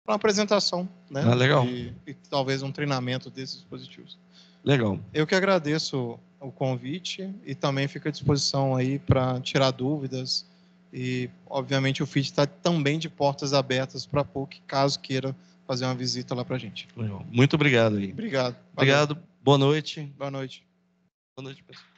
apresentação, né, Legal. e talvez um treinamento desses dispositivos. Legal. Eu que agradeço o convite e também fico à disposição aí para tirar dúvidas e, obviamente, o FIT está também de portas abertas para a PUC, caso queira fazer uma visita lá para a gente. Legal. Muito obrigado aí. Obrigado. Obrigado. Boa noite. Boa noite. Boa noite, pessoal.